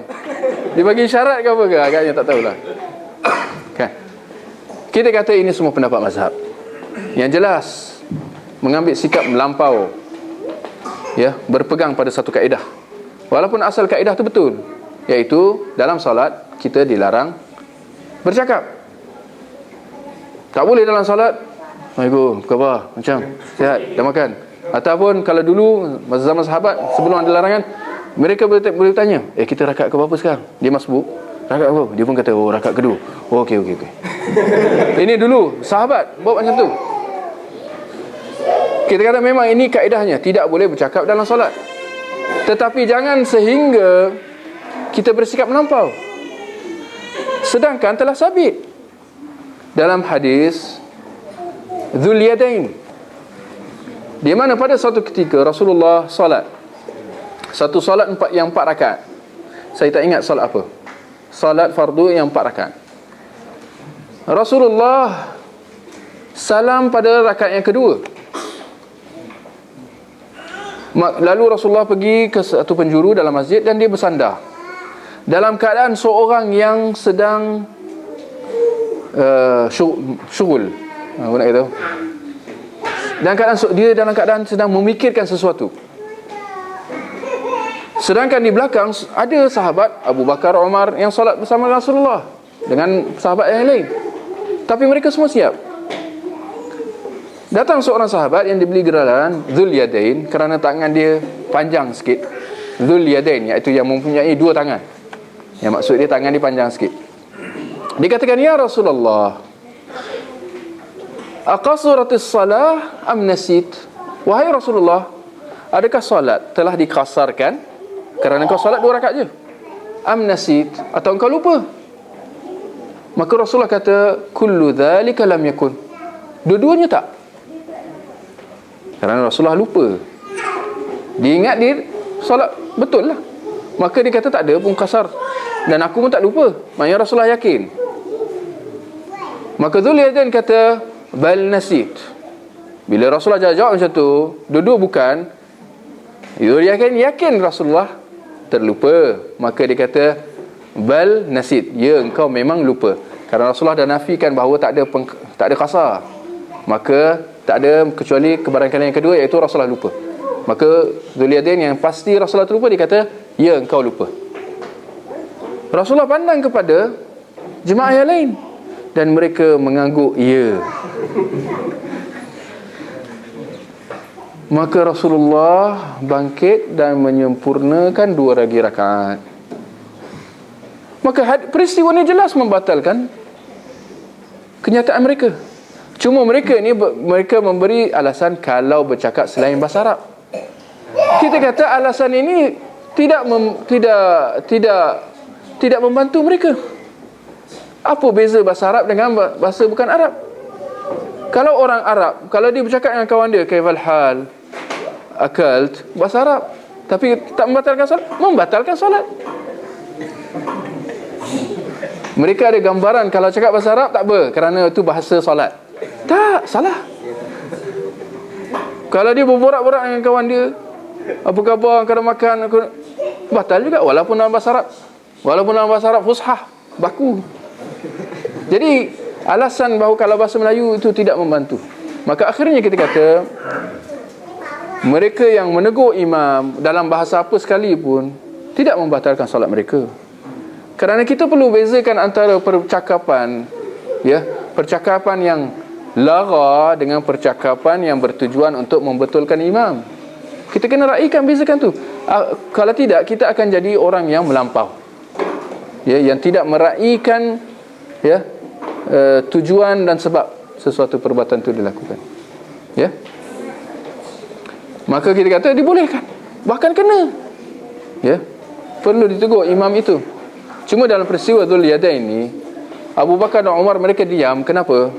Dia bagi isyarat ke apa ke, agaknya tak tahulah. Kan? Kita kata ini semua pendapat mazhab. Yang jelas, mengambil sikap melampau, ya, berpegang pada satu kaedah, walaupun asal kaedah tu betul, iaitu dalam solat kita dilarang bercakap. Tak boleh dalam solat, Assalamualaikum, apa khabar, macam sihat, dah makan. Ataupun kalau dulu masa zaman sahabat, sebelum ada larangan, mereka boleh tanya, kita rakaat ke berapa sekarang? Dia masbuk, rakaat apa? Dia pun kata, rakaat kedua. Okey. Ini dulu sahabat buat macam tu. Kita kata memang ini kaedahnya, tidak boleh bercakap dalam solat. Tetapi jangan sehingga kita bersikap melampau. Sedangkan telah sabit dalam hadis Dzul Yadain, di mana pada suatu ketika Rasulullah solat, satu solat yang 4 rakaat. Saya tak ingat solat apa, solat fardu yang 4 rakaat. Rasulullah salam pada rakaat yang kedua. Lalu Rasulullah pergi ke satu penjuru dalam masjid dan dia bersandar dalam keadaan seorang yang sedang syughul. Aku nak kata, dia dalam keadaan sedang memikirkan sesuatu. Sedangkan di belakang ada sahabat Abu Bakar, Umar yang solat bersama Rasulullah dengan sahabat yang lain. Tapi mereka semua siap. Datang seorang sahabat yang diberi gelaran Dzul Yadain kerana tangan dia panjang sikit. Dzul Yadain, iaitu yang mempunyai 2 tangan. Yang maksud dia tangan dia panjang sikit. Dikatakan, ya Rasulullah, aqasuratis salah am nasit? Wahai Rasulullah, adakah solat telah dikasarkan kerana kau solat 2 rakaat je? Am nasit, atau engkau lupa? Maka Rasulullah kata, kullu dzalika lam yakun. Dua-duanya tak. Kerana Rasulullah lupa. Dia ingat dia solat betul lah. Maka dia kata tak ada pun kasar. Dan aku pun tak lupa. Maknanya Rasulullah yakin. Maka Dzul Yadain kata, bal nasit. Bila Rasulullah jawab macam tu, dua-dua bukan, dia yakin Rasulullah terlupa. Maka dia kata, bal nasit. Ya, engkau memang lupa. Kerana Rasulullah dah nafikan bahawa tak ada kasar. Maka tak ada kecuali kebarangkalian yang kedua, iaitu Rasulullah lupa. Maka Dzul Yadain yang pasti Rasulullah terlupa, dia kata, ya, engkau lupa. Rasulullah pandang kepada jemaah yang lain dan mereka mengangguk ya. Maka Rasulullah bangkit dan menyempurnakan 2 lagi rakaat. Maka peristiwa ini jelas membatalkan kenyataan mereka. Cuma mereka memberi alasan kalau bercakap selain bahasa Arab. Kita kata alasan ini tidak membantu mereka. Apa beza bahasa Arab dengan bahasa bukan Arab? Kalau orang Arab, kalau dia bercakap dengan kawan dia, kaifal hal, akalt, bahasa Arab, tapi tak membatalkan solat, membatalkan solat. Mereka ada gambaran kalau cakap bahasa Arab tak apa, kerana itu bahasa solat. Tak, salah. Kalau dia berborak-borak dengan kawan dia, apa khabar, kena makan, batal juga walaupun dalam bahasa Arab. Walaupun dalam bahasa Arab fushah, baku. Jadi alasan bahawa kalau bahasa Melayu itu tidak membantu. Maka akhirnya kita kata, mereka yang menegur imam dalam bahasa apa sekalipun tidak membatalkan solat mereka. Kerana kita perlu bezakan antara percakapan, percakapan yang lara dengan percakapan yang bertujuan untuk membetulkan imam. Kita kena raikan, bezakan tu. Kalau tidak, kita akan jadi orang yang melampau, yang tidak meraikan ya, tujuan dan sebab sesuatu perbuatan itu dilakukan, ya, maka kita kata dibolehkan, bahkan kena, ya, perlu ditegur imam itu. Cuma dalam peristiwa Dzul Yadain ini, Abu Bakar dan Umar mereka diam. Kenapa?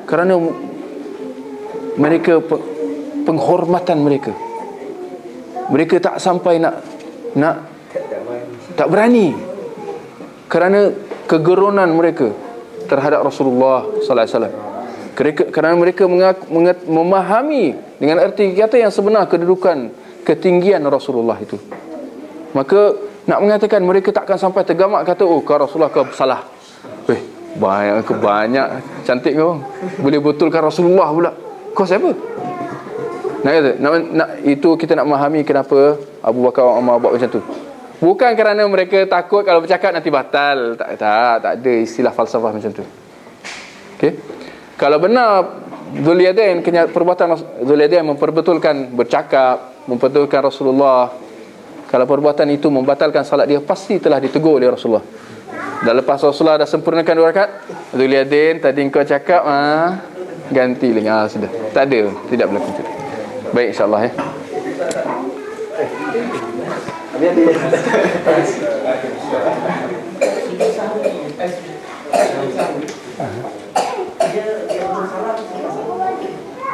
Kerana mereka, penghormatan mereka tak sampai nak tak berani, kerana kegerunan mereka terhadap Rasulullah sallallahu alaihi wasallam. Kerana mereka memahami dengan erti kata yang sebenar kedudukan, ketinggian Rasulullah itu. Maka nak mengatakan mereka takkan sampai tergamak kata, oh kau Rasulullah kau salah. Banyak cantik kau, boleh betulkan Rasulullah pula. Kau siapa? Itu kita nak memahami kenapa Abu Bakar Umar buat macam tu. Bukan kerana mereka takut kalau bercakap nanti batal. Tak ada istilah falsafah macam tu. Okey. Kalau benar Dzul Yadain, perbuatan Dzul Yadain memperbetulkan bercakap, memperbetulkan Rasulullah, kalau perbuatan itu membatalkan salat dia, pasti telah ditegur oleh Rasulullah. Dan lepas Rasulullah dah sempurnakan 2 rakaat, Dzul Yadain tadi kau cakap ganti lagi. Sudah. Tak ada, tidak berlaku itu. Baik, insya-Allah ya.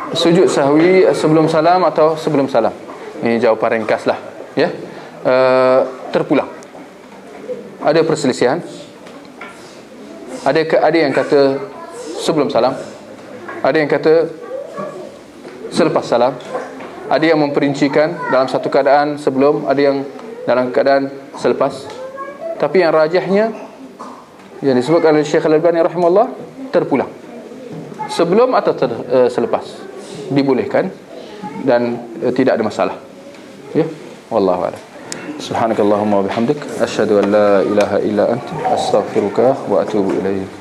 Sujud sahwi sebelum salam atau sebelum salam? Ini jawapan ringkas lah, ya. Terpulang. Ada perselisihan. Ada yang kata sebelum salam, ada yang kata selepas salam, ada yang memperincikan dalam satu keadaan sebelum, ada yang dalam keadaan selepas. Tapi yang rajahnya yang disebutkan oleh Syekh Al-Albani rahimahullah, terpulang sebelum atau selepas dibolehkan dan tidak ada masalah, ya. Wallahu a'lam. Subhanakallahumma wa bihamdik, asyhadu an la ilaha illa anta, astaghfiruka wa atubu ilaik.